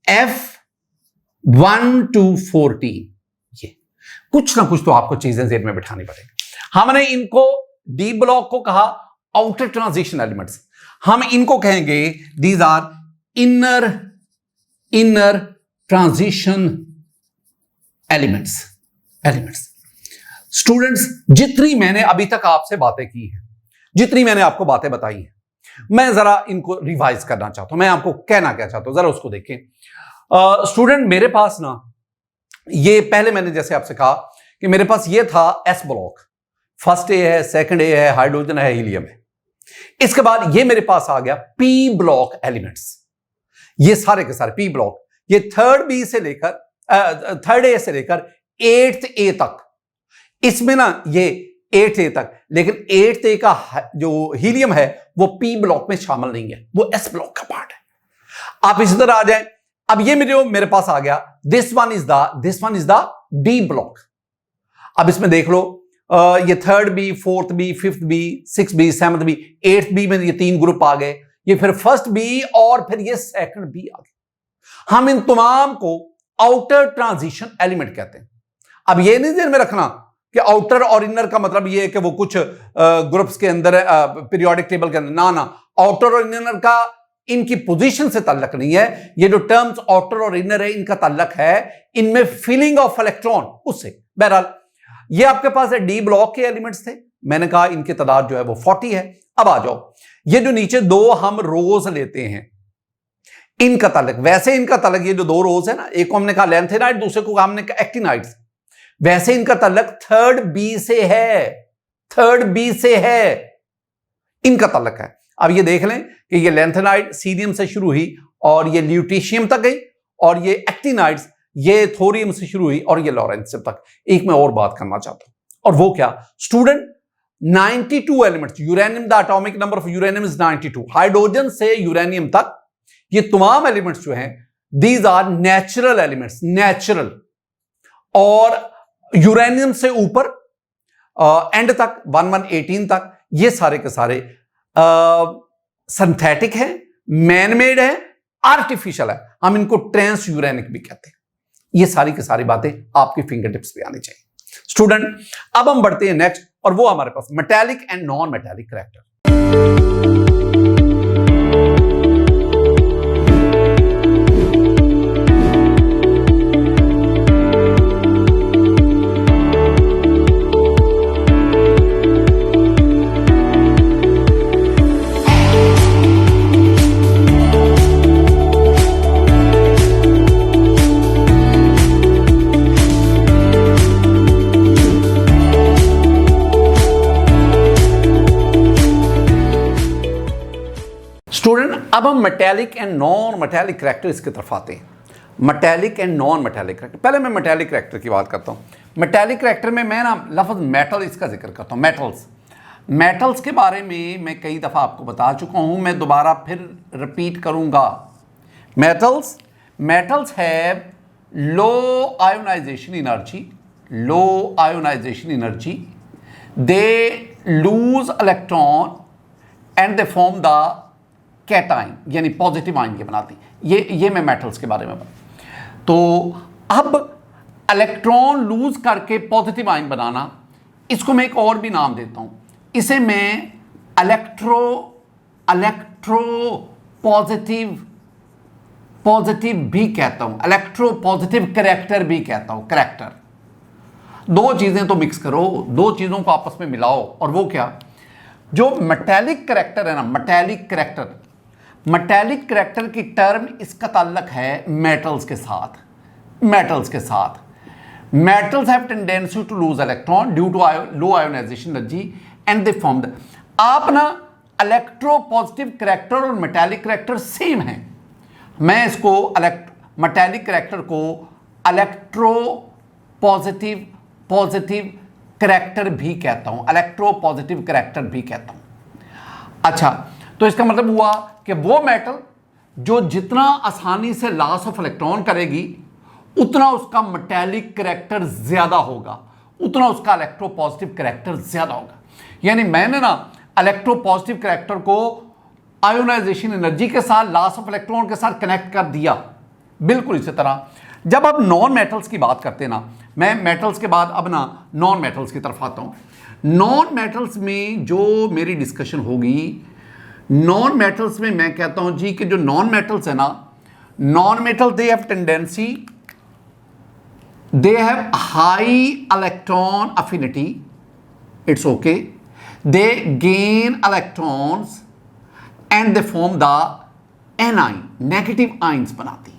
F1 to 14। ये कुछ ना कुछ तो आपको चीजें जेर में बिठानी पड़ेगी। हमने इनको डी ब्लॉक को कहा आउटर ट्रांजिशन एलिमेंट्स, हम इनको कहेंगे these are inner transition elements. Students, जितनी मैंने अभी तक आपसे बातें की हैं, जितनी मैंने आपको बातें बताई हैं, मैं जरा इनको रिवाइज करना चाहता हूं। मैं आपको कहना क्या चाहता हूं, जरा उसको देखें। स्टूडेंट, मेरे पास ना ये पहले मैंने जैसे आपसे कहा कि मेरे पास ये था एस ब्लॉक, फर्स्ट ए है, सेकंड ए है, हाइड्रोजन है, हीलियम है। इसके बाद ये मेरे पास आ गया पी ब्लॉक एलिमेंट्स, ये सारे के सारे पी ब्लॉक, ये थर्ड ए से लेकर 8th ए तक। इसमें ना ये 8th ए तक, लेकिन 8th ए का जो हीलियम है वो पी ब्लॉक में शामिल नहीं है, वो एस ब्लॉक का पार्ट है। आप इसी तरह आ जाएं, अब ये मेरे पास आ गया, this one is the D block. अब इसमें देख लो, ये third B, fourth B, fifth B, six B, seventh B, 8th B में ये 3 ग्रुप आ गए, ये फिर फर्स्ट बी और फिर ये सेकंड बी आ गए। हम इन तमाम को आउटर ट्रांजिशन एलिमेंट कहते हैं। अब ये नहीं ध्यान में रखना कि आउटर और इनर का मतलब ये है कि वो कुछ ग्रुप्स के अंदर पीरियोडिक टेबल के अंदर, ना, आउटर और इनर का इनकी पोजीशन से ताल्लुक नहीं है। ये जो टर्म्स आउटर और इनर है, इनका ताल्लुक है इनमें फिलिंग ऑफ इलेक्ट्रॉन उससे। बहरहाल ये आपके पास है डी ब्लॉक के एलिमेंट्स थे, मैंने कहा इनकी तादाद जो है वो 40 है। अब आ जाओ, ये जो नीचे 2 हम रोज लेते हैं, इनका ताल्लुक, वैसे इनका ताल्लुक, ये जो 2 रोज है ना, एक को हमने कहा लेंथेनाइड, दूसरे को हमने कहा एक्टिनाइड्स, वैसे इनका ताल्लुक थर्ड बी से है, इनका ताल्लुक है। अब ये देख लें कि ये लेंथेनाइड सीरियम से शुरू हुई और ये ल्यूटेशियम तक गई, और ये एक्टिनाइड्स ये थोरियम से शुरू हुई और ये लॉरेंशियम तक। एक मैं और बात करना चाहता हूं, और वो क्या student, 92 elements, uranium, the atomic number of uranium is 92, hydrogen से यूरेनियम तक ये तमाम एलिमेंट्स जो हैं these are natural elements, natural. और यूरेनियम से ऊपर एंड तक 1118 तक ये सारे के सारे सिंथेटिक है, मैनमेड है, आर्टिफिशियल है, हम इनको ट्रांस यूरेनिक भी कहते हैं। ये सारी की सारी बातें आपकी फिंगर टिप्स पे आनी चाहिए। स्टूडेंट, अब हम बढ़ते हैं नेक्स्ट, और वो हमारे पास metallic and non metallic character. Student, अब हम metallic and non metallic characters की तरफ आते हैं। Metallic and non metallic character, पहले मैं मेटालिक करैक्टर की बात करता हूँ। मेटालिक करैक्टर में मैं ना लफ्ज़ मेटल इसका जिक्र करता हूँ। मेटल्स के बारे में मैं कई दफ़ा आपको बता चुका हूँ, मैं दोबारा फिर रिपीट करूँगा। Metals have low ionisation energy, they lose electron and they form the cation, यानी पॉजिटिव आयन के बनाती। ये मैं मेटल्स के बारे में तो अब इलेक्ट्रॉन लूज करके पॉजिटिव आयन बनाना, इसको मैं एक और भी नाम देता हूं, इसे मैं इलेक्ट्रो पॉजिटिव भी कहता हूं, इलेक्ट्रो पॉजिटिव करैक्टर भी कहता हूं। करैक्टर, 2 चीजें तो मिक्स करो, 2 चीजों को आपस में मिलाओ, और वो क्या, जो मेटालिक करैक्टर है ना, मेटालिक करैक्टर की टर्म इसका ताल्लुक है मेटल्स के साथ। Metals have tendency to lose electron due to low ionisation energy and they form the, आप ना इलेक्ट्रो पॉजिटिव करैक्टर और मेटालिक करैक्टर सेम है। मैं इसको मेटालिक करैक्टर को इलेक्ट्रो पॉजिटिव करैक्टर भी कहता हूं, इलेक्ट्रो पॉजिटिव करैक्टर भी कहता हूं। अच्छा, तो इसका मतलब हुआ कि वो मेटल जो जितना आसानी से लॉस ऑफ इलेक्ट्रॉन करेगी उतना उसका मेटालिक करैक्टर ज्यादा होगा, उतना उसका इलेक्ट्रो पॉजिटिव करैक्टर ज्यादा होगा। यानी मैंने ना इलेक्ट्रो पॉजिटिव करैक्टर को आयोनाइजेशन एनर्जी के साथ, लॉस ऑफ इलेक्ट्रॉन के साथ कनेक्ट कर दिया। बिल्कुल इसी तरह जब आप नॉन मेटल्स की बात करते हैं ना, मैं मेटल्स के बाद अब ना नॉन मेटल्स की तरफ आता हूं। नॉन मेटल्स में जो मेरी डिस्कशन होगी, नॉन मेटल्स में मैं कहता हूं जी कि जो नॉन मेटल्स है ना, non metal they have tendency, they have high electron affinity, it's okay, they gain electrons and they form the anion, negative ions बनाती।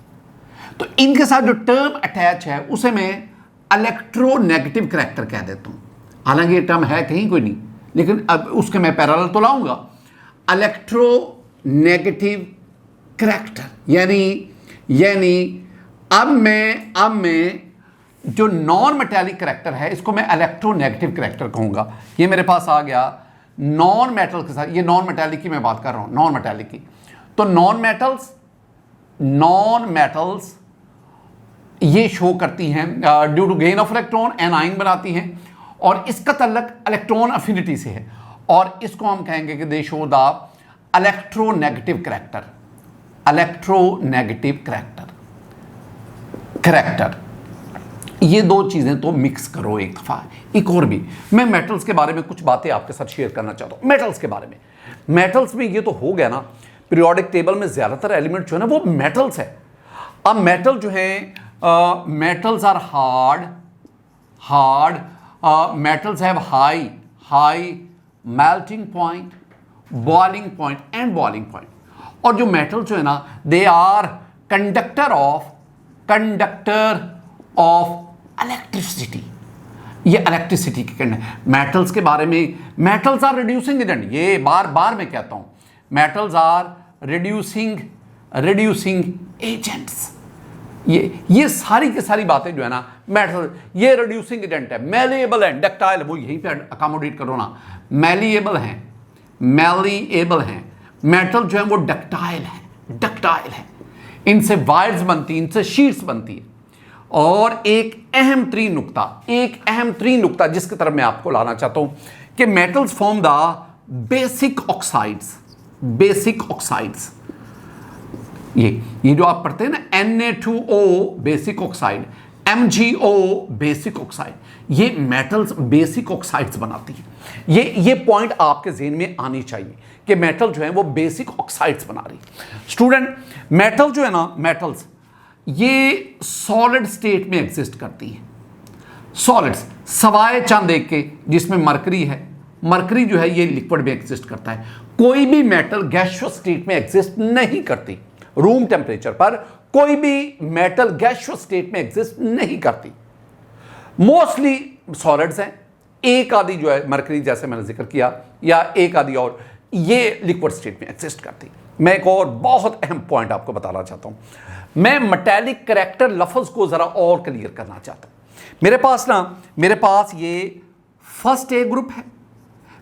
तो इनके साथ जो टर्म अटैच है उसे मैं इलेक्ट्रोनेगेटिव करैक्टर कह देता हूं। हालांकि ये टर्म है कहीं कोई नहीं, लेकिन अब उसके मैं पैरेलल तो लाऊंगा। इलेक्ट्रोनेगेटिव करैक्टर यानी अब मैं जो नॉन मेटालिक करैक्टर है इसको मैं इलेक्ट्रोनेगेटिव करैक्टर कहूंगा। ये मेरे पास आ गया नॉन मेटल के साथ, ये नॉन मेटालिक की मैं बात कर रहा हूं, नॉन मेटालिक की। तो नॉन मेटल्स ये शो करती हैं due to gain of electron anion बनाती हैं, और इसका तल्लक इलेक्ट्रॉन अफिनिटी से है, और इसको हम कहेंगे कि दे show the electronegative character. Electronegative character ये दो चीजें तो मिक्स करो एक दफा। एक और भी मैं मेटल्स के बारे में कुछ बातें आपके साथ शेयर करना चाहता हूं। मेटल्स के बारे में, मेटल्स में ये तो हो गया ना, पीरियोडिक टेबल में ज्यादातर एलिमेंट जो है ना वो मेटल्स है। अब मेटल जो है, metals are hard, metals have high melting point, boiling point and boiling point. और जो मेटल जो है ना, they are conductor of electricity. ये इलेक्ट्रिसिटी के कंडक्टर। मेटल्स के बारे में, मेटल्स आर रिड्यूसिंग एजेंट, ये बार मैं कहता हूं, मेटल्स आर रिड्यूसिंग एजेंट्स। ये सारी की सारी बातें जो है ना, मेटल ये रिड्यूसिंग एजेंट है, मैलिएबल है, डक्टाइल, वो यहीं पे अकोमोडेट करो ना, मैलिएबल हैं, मेटल जो है वो डक्टाइल है, इनसे वायर्स बनती, इनसे शीट्स बनती है। और एक अहम तरीन नुक्ता जिसकी तरफ मैं आपको लाना चाहता हूं कि metals form the basic oxides. ये जो आप पढ़ते हैं ना, Na2O basic oxide, MgO basic oxide, ये मेटल्स बेसिक ऑक्साइड्स बनाती है। ये पॉइंट आपके ज़हन में आनी चाहिए कि मेटल जो है वो बेसिक ऑक्साइड्स बना रही है। स्टूडेंट, मेटल जो है ना, मेटल्स ये सॉलिड स्टेट में एग्जिस्ट करती है। सॉलिड्स सवाए चांद एक के, जिसमें मरकरी है, मरकरी जो है ये लिक्विड में एग्जिस्ट करता है। कोई भी मेटल गैसियस स्टेट में एग्जिस्ट नहीं करती। रूम टेम्परेचर पर कोई भी मेटल गैसियस स्टेट में एग्जिस्ट नहीं करती। मोस्टली सॉलिड्स हैं, एक आदि जो है मरकरी जैसे मैंने जिक्र किया, या एक आदि और, ये लिक्विड स्टेट में एग्जिस्ट करती। मैं एक और बहुत अहम पॉइंट आपको बताना चाहता हूं। मैं मेटालिक करैक्टर लफ्ज को जरा और क्लियर करना चाहता हूं। मेरे पास ये फर्स्ट ए ग्रुप है,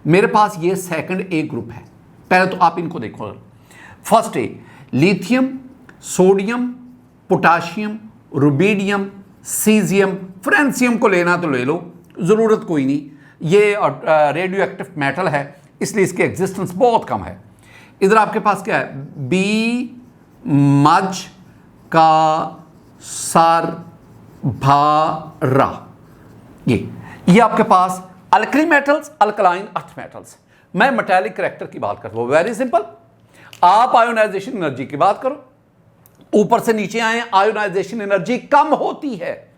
मेरे पास ये सेकंड ए ग्रुप है। पहले तो आप इनको देखो। First A, lithium, sodium, potassium, rubidium, caesium, francium को लेना तो ले लो, जरूरत कोई नहीं। ये रेडियो एक्टिव मेटल है, इसलिए इसकी एग्जिस्टेंस बहुत कम है। इधर आपके पास क्या है, बी मज का सर भारा, ये आपके पास alkali metals, alkaline earth metals. मैं मेटालिक करैक्टर की बात करता हूं, वेरी सिंपल। आप आयोनाइजेशन एनर्जी की बात करो, ऊपर से नीचे आए, आयोनाइजेशन एनर्जी कम होती है।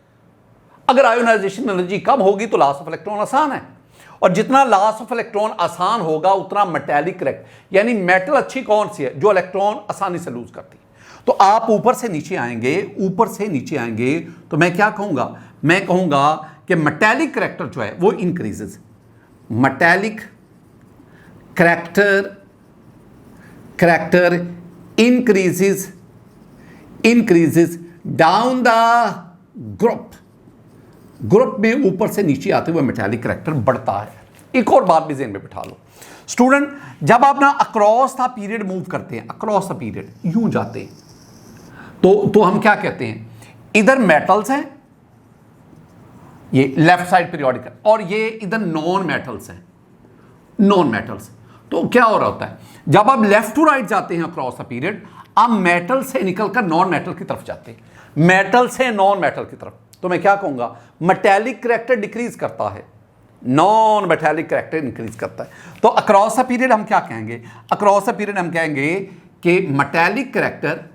अगर आयोनाइजेशन एनर्जी कम होगी तो लॉस ऑफ इलेक्ट्रॉन आसान है, और जितना लॉस ऑफ इलेक्ट्रॉन आसान होगा उतना मेटालिक करैक्टर, यानी मेटल अच्छी कौन सी है, जो इलेक्ट्रॉन आसानी से लूज करती है। तो आप ऊपर से नीचे आएंगे तो मैं क्या कहूंगा, मैं कहूंगा कि मेटालिक करैक्टर जो है वो increases. Metallic character increases down the group में ऊपर से नीचे आते हुए मेटालिक करैक्टर बढ़ता है। एक और बात भी ज़हन में बिठा लो स्टूडेंट, जब आप ना अक्रॉस द पीरियड मूव करते हैं, अक्रॉस द पीरियड यूं जाते हैं, तो हम क्या कहते हैं, इधर मेटल्स हैं, ये लेफ्ट साइड पीरियोडिक, और ये इधर नॉन मेटल्स हैं, नॉन मेटल्स। तो क्या हो रहा होता है, जब आप लेफ्ट टू राइट जाते हैं अक्रॉस अ पीरियड, आप मेटल से निकलकर नॉन मेटल की तरफ जाते हैं, मेटल से नॉन मेटल की तरफ। तो मैं क्या कहूंगा, मेटेलिक करैक्टर डिक्रीज करता है, नॉन मेटेलिक करैक्टर इंक्रीज करता है। तो अक्रॉस अ पीरियड हम क्या कहेंगे, अक्रॉस अ पीरियड हम कहेंगे कि मेटेलिक करैक्टर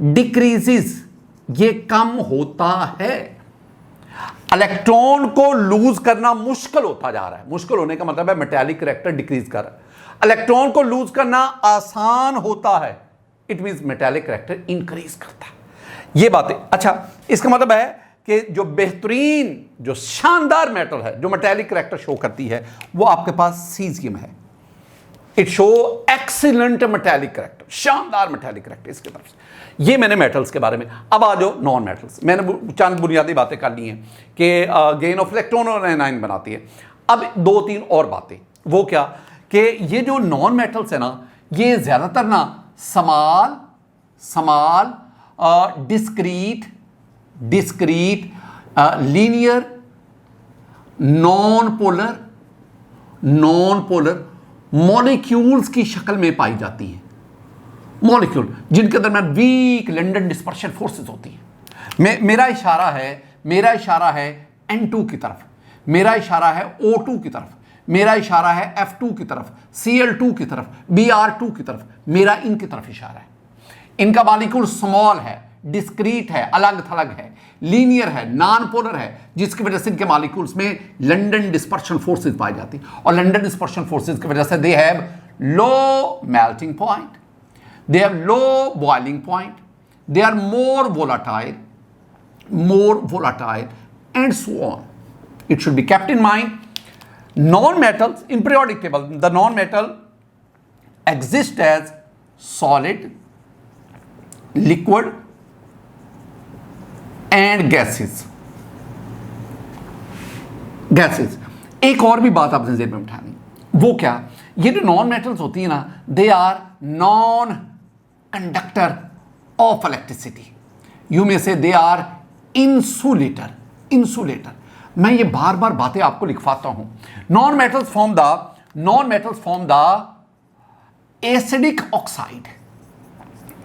डिक्रीजेस, ये कम होता है। इलेक्ट्रॉन को लूज करना मुश्किल होता जा रहा है, मुश्किल होने का मतलब है मेटेलिक करैक्टर डिक्रीज कर रहा है। इलेक्ट्रॉन को लूज करना आसान होता है, it means metallic character increase करता है। ये बातें, अच्छा इसका मतलब है कि जो बेहतरीन, जो शानदार मेटल है, जो मेटेलिक करैक्टर शो करती है, वो आपके पास सीजियम है। It show excellent metallic character, शानदार मेटेलिक करैक्टर इसके तरफ से। ये मैंने मेटल्स के बारे में। अब आ जाओ नॉन मेटल्स। मैंने चंद बुनियादी बातें कर ली हैं कि गेन ऑफ इलेक्ट्रॉन और एनायन बनाती है। अब 2-3 और बातें, वो क्या कि ये जो नॉन मेटल्स है ना, ये ज़्यादातर ना small discrete linear non polar molecules की शक्ल में पाई जाती हैं। मॉलिक्यूल जिनके दरमियान वीक लंडन डिस्पर्शन फोर्सेस होती हैं। मेरा इशारा है N2 की तरफ, मेरा इशारा है O2 की तरफ, मेरा इशारा है F2 की तरफ, Cl2 की तरफ, Br2 की तरफ, मेरा इनकी तरफ इशारा है। इनका मॉलिक्यूल स्मॉल है, डिस्क्रीट है, अलग थलग है, लीनियर है, नॉन पोलर है, जिसकी वजह से इनके मॉलिक्यूल्स में लंडन डिस्पर्शन फोर्सेस पाई जाती है। और लंडन डिस्पर्शन फोर्सेस की वजह से दे have low melting point, they have low boiling point, they are more volatile and so on. It should be kept in mind. Non-metals in periodic table, the non-metal exist as solid, liquid and gases. एक और भी बात आपने ज़हन में उठानी, वो क्या, ये जो नॉन मेटल्स होती है ना, they are non conductor of electricity, you may say they are insulator. मैं ये बार बार बातें आपको लिखवाता हूं। Non metals form the acidic oxide,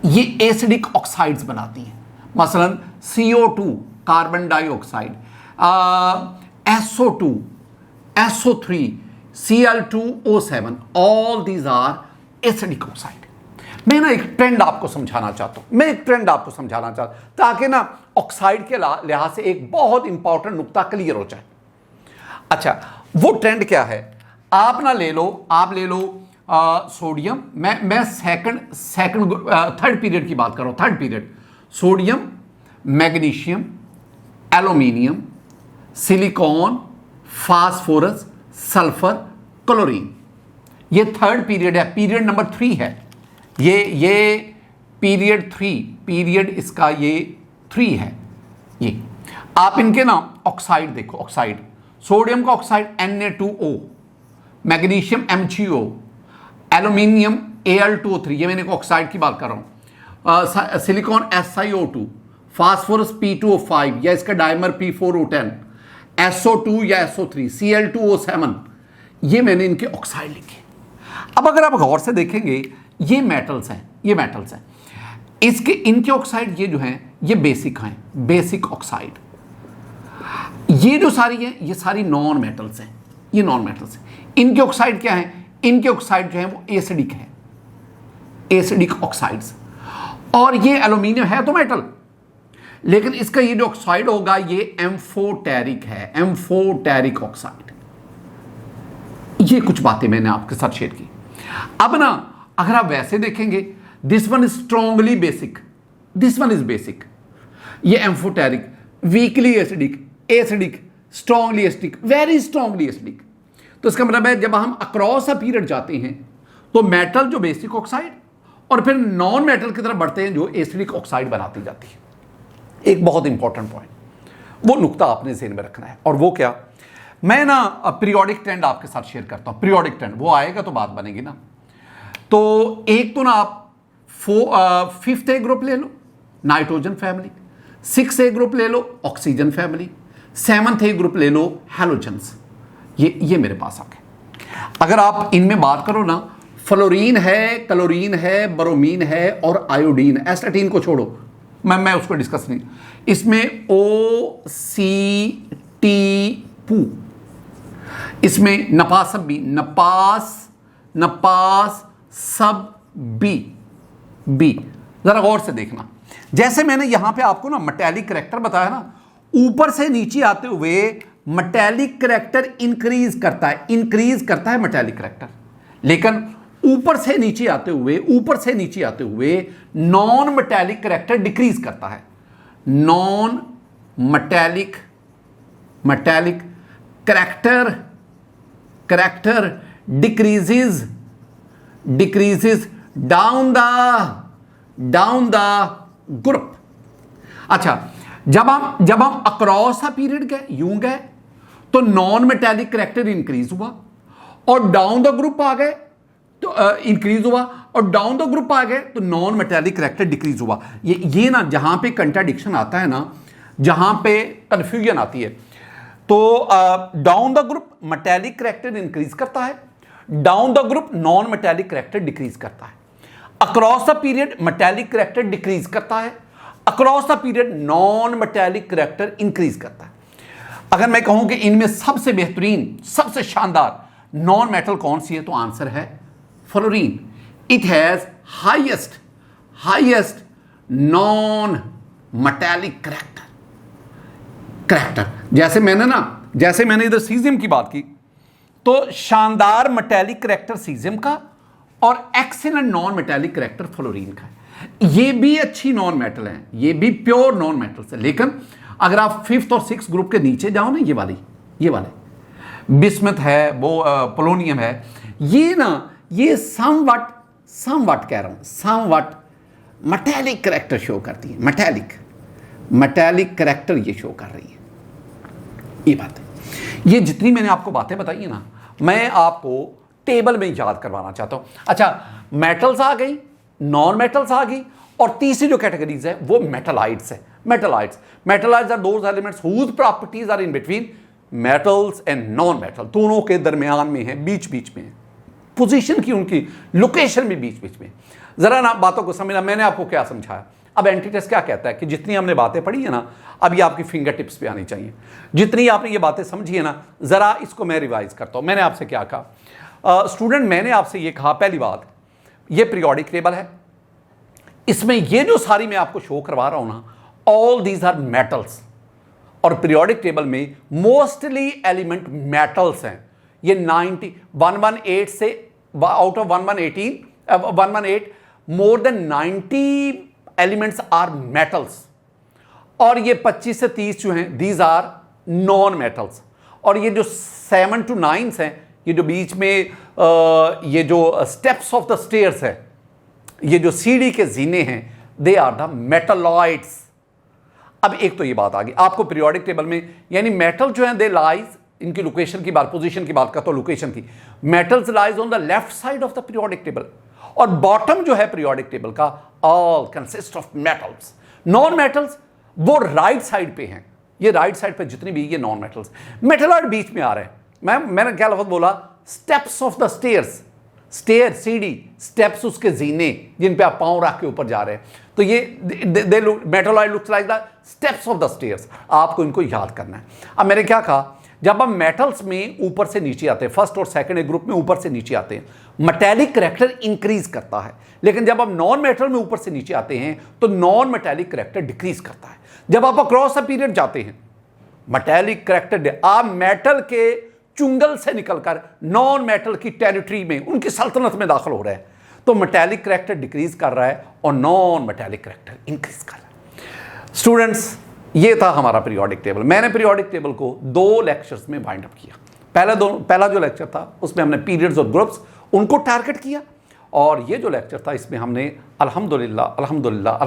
ये एसिडिक ऑक्साइड्स बनाती हैं। मसलन CO2 carbon dioxide, SO2, SO3, Cl2O7, all these are acidic oxide. मैं ना एक ट्रेंड आपको समझाना चाहता हूं, ताकि ना ऑक्साइड के लिहाज से एक बहुत इंपॉर्टेंट नुक्ता क्लियर हो जाए। अच्छा, वो ट्रेंड क्या है, आप ले लो सोडियम, मैं थर्ड पीरियड की बात कर रहा हूं, third period. Sodium, magnesium, aluminium, silicon, phosphorus, sulphur, chlorine, ये थर्ड पीरियड है, पीरियड नंबर 3 है। ये पीरियड 3, पीरियड इसका ये 3 है। ये आप इनके ना ऑक्साइड देखो, ऑक्साइड, सोडियम का oxide Na2O, magnesium MgO, aluminium Al2O3, ये मैंने ऑक्साइड की बात कर रहा हूँ, सिलिकॉन SiO2, फास्फोरस P2O5 या इसका डायमर P4O10, SO2 या SO3, Cl2O7, ये मैंने इनके ऑक्साइड लिखे। अब अगर आप गौर से देखेंगे, ये मेटल्स हैं, इनके ऑक्साइड ये जो हैं, ये बेसिक हैं, बेसिक ऑक्साइड। ये जो सारी हैं, ये सारी नॉन मेटल्स हैं, ये नॉन मेटल्स हैं। इनके ऑक्साइड क्या हैं, इनके ऑक्साइड जो है वो एसिडिक है, एसिडिक ऑक्साइड्स। और ये एल्यूमिनियम है तो मेटल, लेकिन इसका ये जो ऑक्साइड होगा ये एम्फोटेरिक है, एम्फोटेरिक ऑक्साइड। ये कुछ बातें मैंने आपके साथ शेयर की। अब ना अगर आप वैसे देखेंगे, this one is strongly basic, this one is basic, ये amphoteric, weakly acidic, strongly acidic, very strongly acidic. तो इसका मतलब है जब हम अक्रॉस अ पीरियड जाते हैं तो मेटल जो बेसिक ऑक्साइड और फिर नॉन मेटल की तरफ बढ़ते हैं जो एसिडिक ऑक्साइड बनाती जाती है। एक बहुत इंपॉर्टेंट पॉइंट, वो नुक्ता आपने ज़हन में रखना है। और वो क्या, मैं ना पीरियोडिक ट्रेंड आपके साथ शेयर करता हूं। पीरियोडिक ट्रेंड वो आएगा तो बात बनेगी ना। तो एक तो ना आप 5th A ग्रुप ले लो, nitrogen family, 6th A group ले लो, oxygen family, seventh A group ले लो, हैलोजेंस, ये मेरे पास आ गए। अगर आप इनमें बात करो ना, फ्लोरीन है, क्लोरीन है, ब्रोमीन है और आयोडीन, एस्टाटीन को छोड़ो, मैं उसको डिस्कस नहीं, इसमें ओ सी टी पू, इसमें नपास सब बी, नपास सब बी। जरा गौर से देखना, जैसे मैंने यहां पे आपको ना मेटेलिक करैक्टर बताया ना, ऊपर से नीचे आते हुए मेटेलिक करैक्टर इंक्रीज करता है मेटेलिक करैक्टर, लेकिन ऊपर से नीचे आते हुए नॉन मेटेलिक करैक्टर डिक्रीज करता है। Non metallic character decreases down the group. अच्छा, जब हम अक्रॉस अ पीरियड गए तो नॉन मेटेलिक करैक्टर इंक्रीज हुआ, और डाउन द ग्रुप आ गए तो इंक्रीज हुआ, और डाउन द ग्रुप आ गए तो नॉन मेटेलिक करैक्टर डिक्रीज हुआ। ये ना जहां पे कंट्राडिक्शन आता है ना, जहां पे कंफ्यूजन आती है, तो down the group metallic character increase करता है, down the group non metallic character decrease करता है। Across the period metallic character decrease करता है, across the period non metallic character increase करता है। अगर मैं कहूं कि इनमें सबसे बेहतरीन, सबसे शानदार नॉन मेटल कौन सी है, तो आंसर है fluorine. It has highest non metallic character. जैसे मैंने इधर सीजियम की बात की, तो शानदार मेटेलिक करैक्टर सीजियम का और excellent non metallic character fluorine का है। ये भी अच्छी नॉन मेटल है, ये भी प्योर नॉन मेटल्स है, लेकिन अगर आप 5th और 6th ग्रुप के नीचे जाओ ना, ये वाले बिस्मथ है, वो पोलोनियम है, ये समवट कह रहा हूं, समवट मेटेलिक करैक्टर शो करती है, मेटेलिक करैक्टर ये शो कर रही है। ये बात है, ये जितनी मैंने आपको बातें बताई है ना, मैं आपको टेबल में याद करवाना चाहता हूं। अच्छा, मेटल्स आ गई, नॉन मेटल्स आ गई, और तीसरी जो कैटेगरीज है वो मेटलाइट्स है। Metalloids are those elements whose properties are in between metals and non metal, दोनों के दरमियान में है, बीच में है, पोजीशन की उनकी लोकेशन भी बीच में। जरा ना बातों को समझना, मैंने आपको क्या समझाया। अब एंटीटेस्ट क्या कहता है कि जितनी हमने बातें पढ़ी है ना, अब ये आपकी फिंगर टिप्स पे आनी चाहिए। जितनी आपने ये बातें समझी है ना, जरा इसको मैं रिवाइज करता हूं। मैंने आपसे क्या कहा स्टूडेंट, मैंने आपसे ये कहा, पहली बात, ये पीरियोडिक टेबल है, इसमें ये जो सारी मैं आपको शो करवा रहा हूं ना, ऑल दीज आर मेटल्स, और पीरियोडिक टेबल में मोस्टली एलिमेंट मेटल्स हैं। ये 118 से out of 118 more than 90 elements are metals, और ये 25 से 30 जो हैं दीज आर नॉन मेटल्स, और ये जो 7 to 9 हैं, ये जो बीच में ये जो स्टेप्स ऑफ द स्टेयर्स है, ये जो सीढ़ी के जीने हैं, दे आर द मेटलॉइड्स। अब एक तो ये बात आ गई आपको पीरियोडिक टेबल में, यानी मेटल जो है दे लाइज, इनकी लोकेशन की बात, पोजीशन की बात करता हूं, लोकेशन की, metals lies on the left side of the periodic table, और बॉटम जो है पीरियोडिक टेबल का all consist of metals. Non metals वो राइट साइड पे हैं, ये राइट साइड पे जितनी भी ये नॉन मेटल्स, मेटलॉइड बीच में आ रहे हैं। मैंने क्या लफ्ज बोला, steps of the stairs, stair सीढ़ी, स्टेप्स उसके जीने जिन पे आप पांव रख के ऊपर जा रहे हैं, तो ये metalloid looks like the steps of the stairs. आपको इनको याद करना है। अब मैंने क्या कहा, जब हम मेटल्स में ऊपर से नीचे आते हैं, फर्स्ट और सेकंड ग्रुप में ऊपर से नीचे आते हैं, मेटेलिक करैक्टर इंक्रीज करता है, लेकिन जब हम नॉन मेटल में ऊपर से नीचे आते हैं तो नॉन मेटेलिक करैक्टर डिक्रीज करता है। जब आप अक्रॉस अ पीरियड जाते हैं, मेटेलिक करैक्टर, आप मेटल के चुंगल से निकलकर नॉन मेटल की टेरिटरी में, उनकी सल्तनत में दाखिल हो रहे हैं, तो मेटेलिक करैक्टर डिक्रीज कर रहा है और नॉन मेटेलिक करैक्टर इंक्रीज कर रहा है। स्टूडेंट्स, ये था हमारा पीरियोडिक टेबल। मैंने पीरियोडिक टेबल को 2 लेक्चर्स में वाइंड अप किया। पहला जो लेक्चर था उसमें हमने पीरियड्स और ग्रुप्स उनको टारगेट किया, और ये जो लेक्चर था इसमें हमने अल्हम्दुलिल्लाह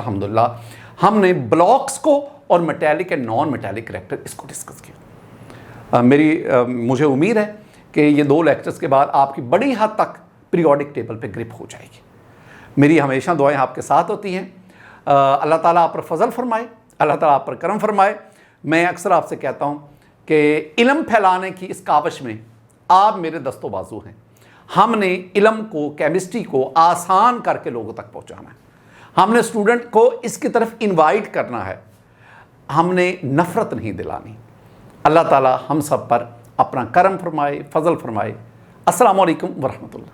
हमने ब्लॉक्स को और metallic and non metallic character इसको डिस्कस किया। मुझे उम्मीद है कि ये 2 लेक्चर्स के बाद आपकी बड़ी हद तक पीरियोडिक टेबल पे ग्रिप हो जाएगी। मेरी हमेशा दुआएं आपके साथ होती हैं। अल्लाह ताला आप पर फजल फरमाए, अल्लाह ताला आप पर करम फरमाए। मैं अक्सर आपसे कहता हूँ कि इल्म फैलाने की इस काविश में आप मेरे दस्तो बाजू हैं। हमने इल्म को, केमिस्ट्री को आसान करके लोगों तक पहुंचाना है। हमने स्टूडेंट को इसकी तरफ इनवाइट करना है, हमने नफ़रत नहीं दिलानी। अल्लाह ताला हम सब पर अपना करम फरमाए, फजल फरमाए। अस्सलामु अलैकुम वरहमतुल्लाह।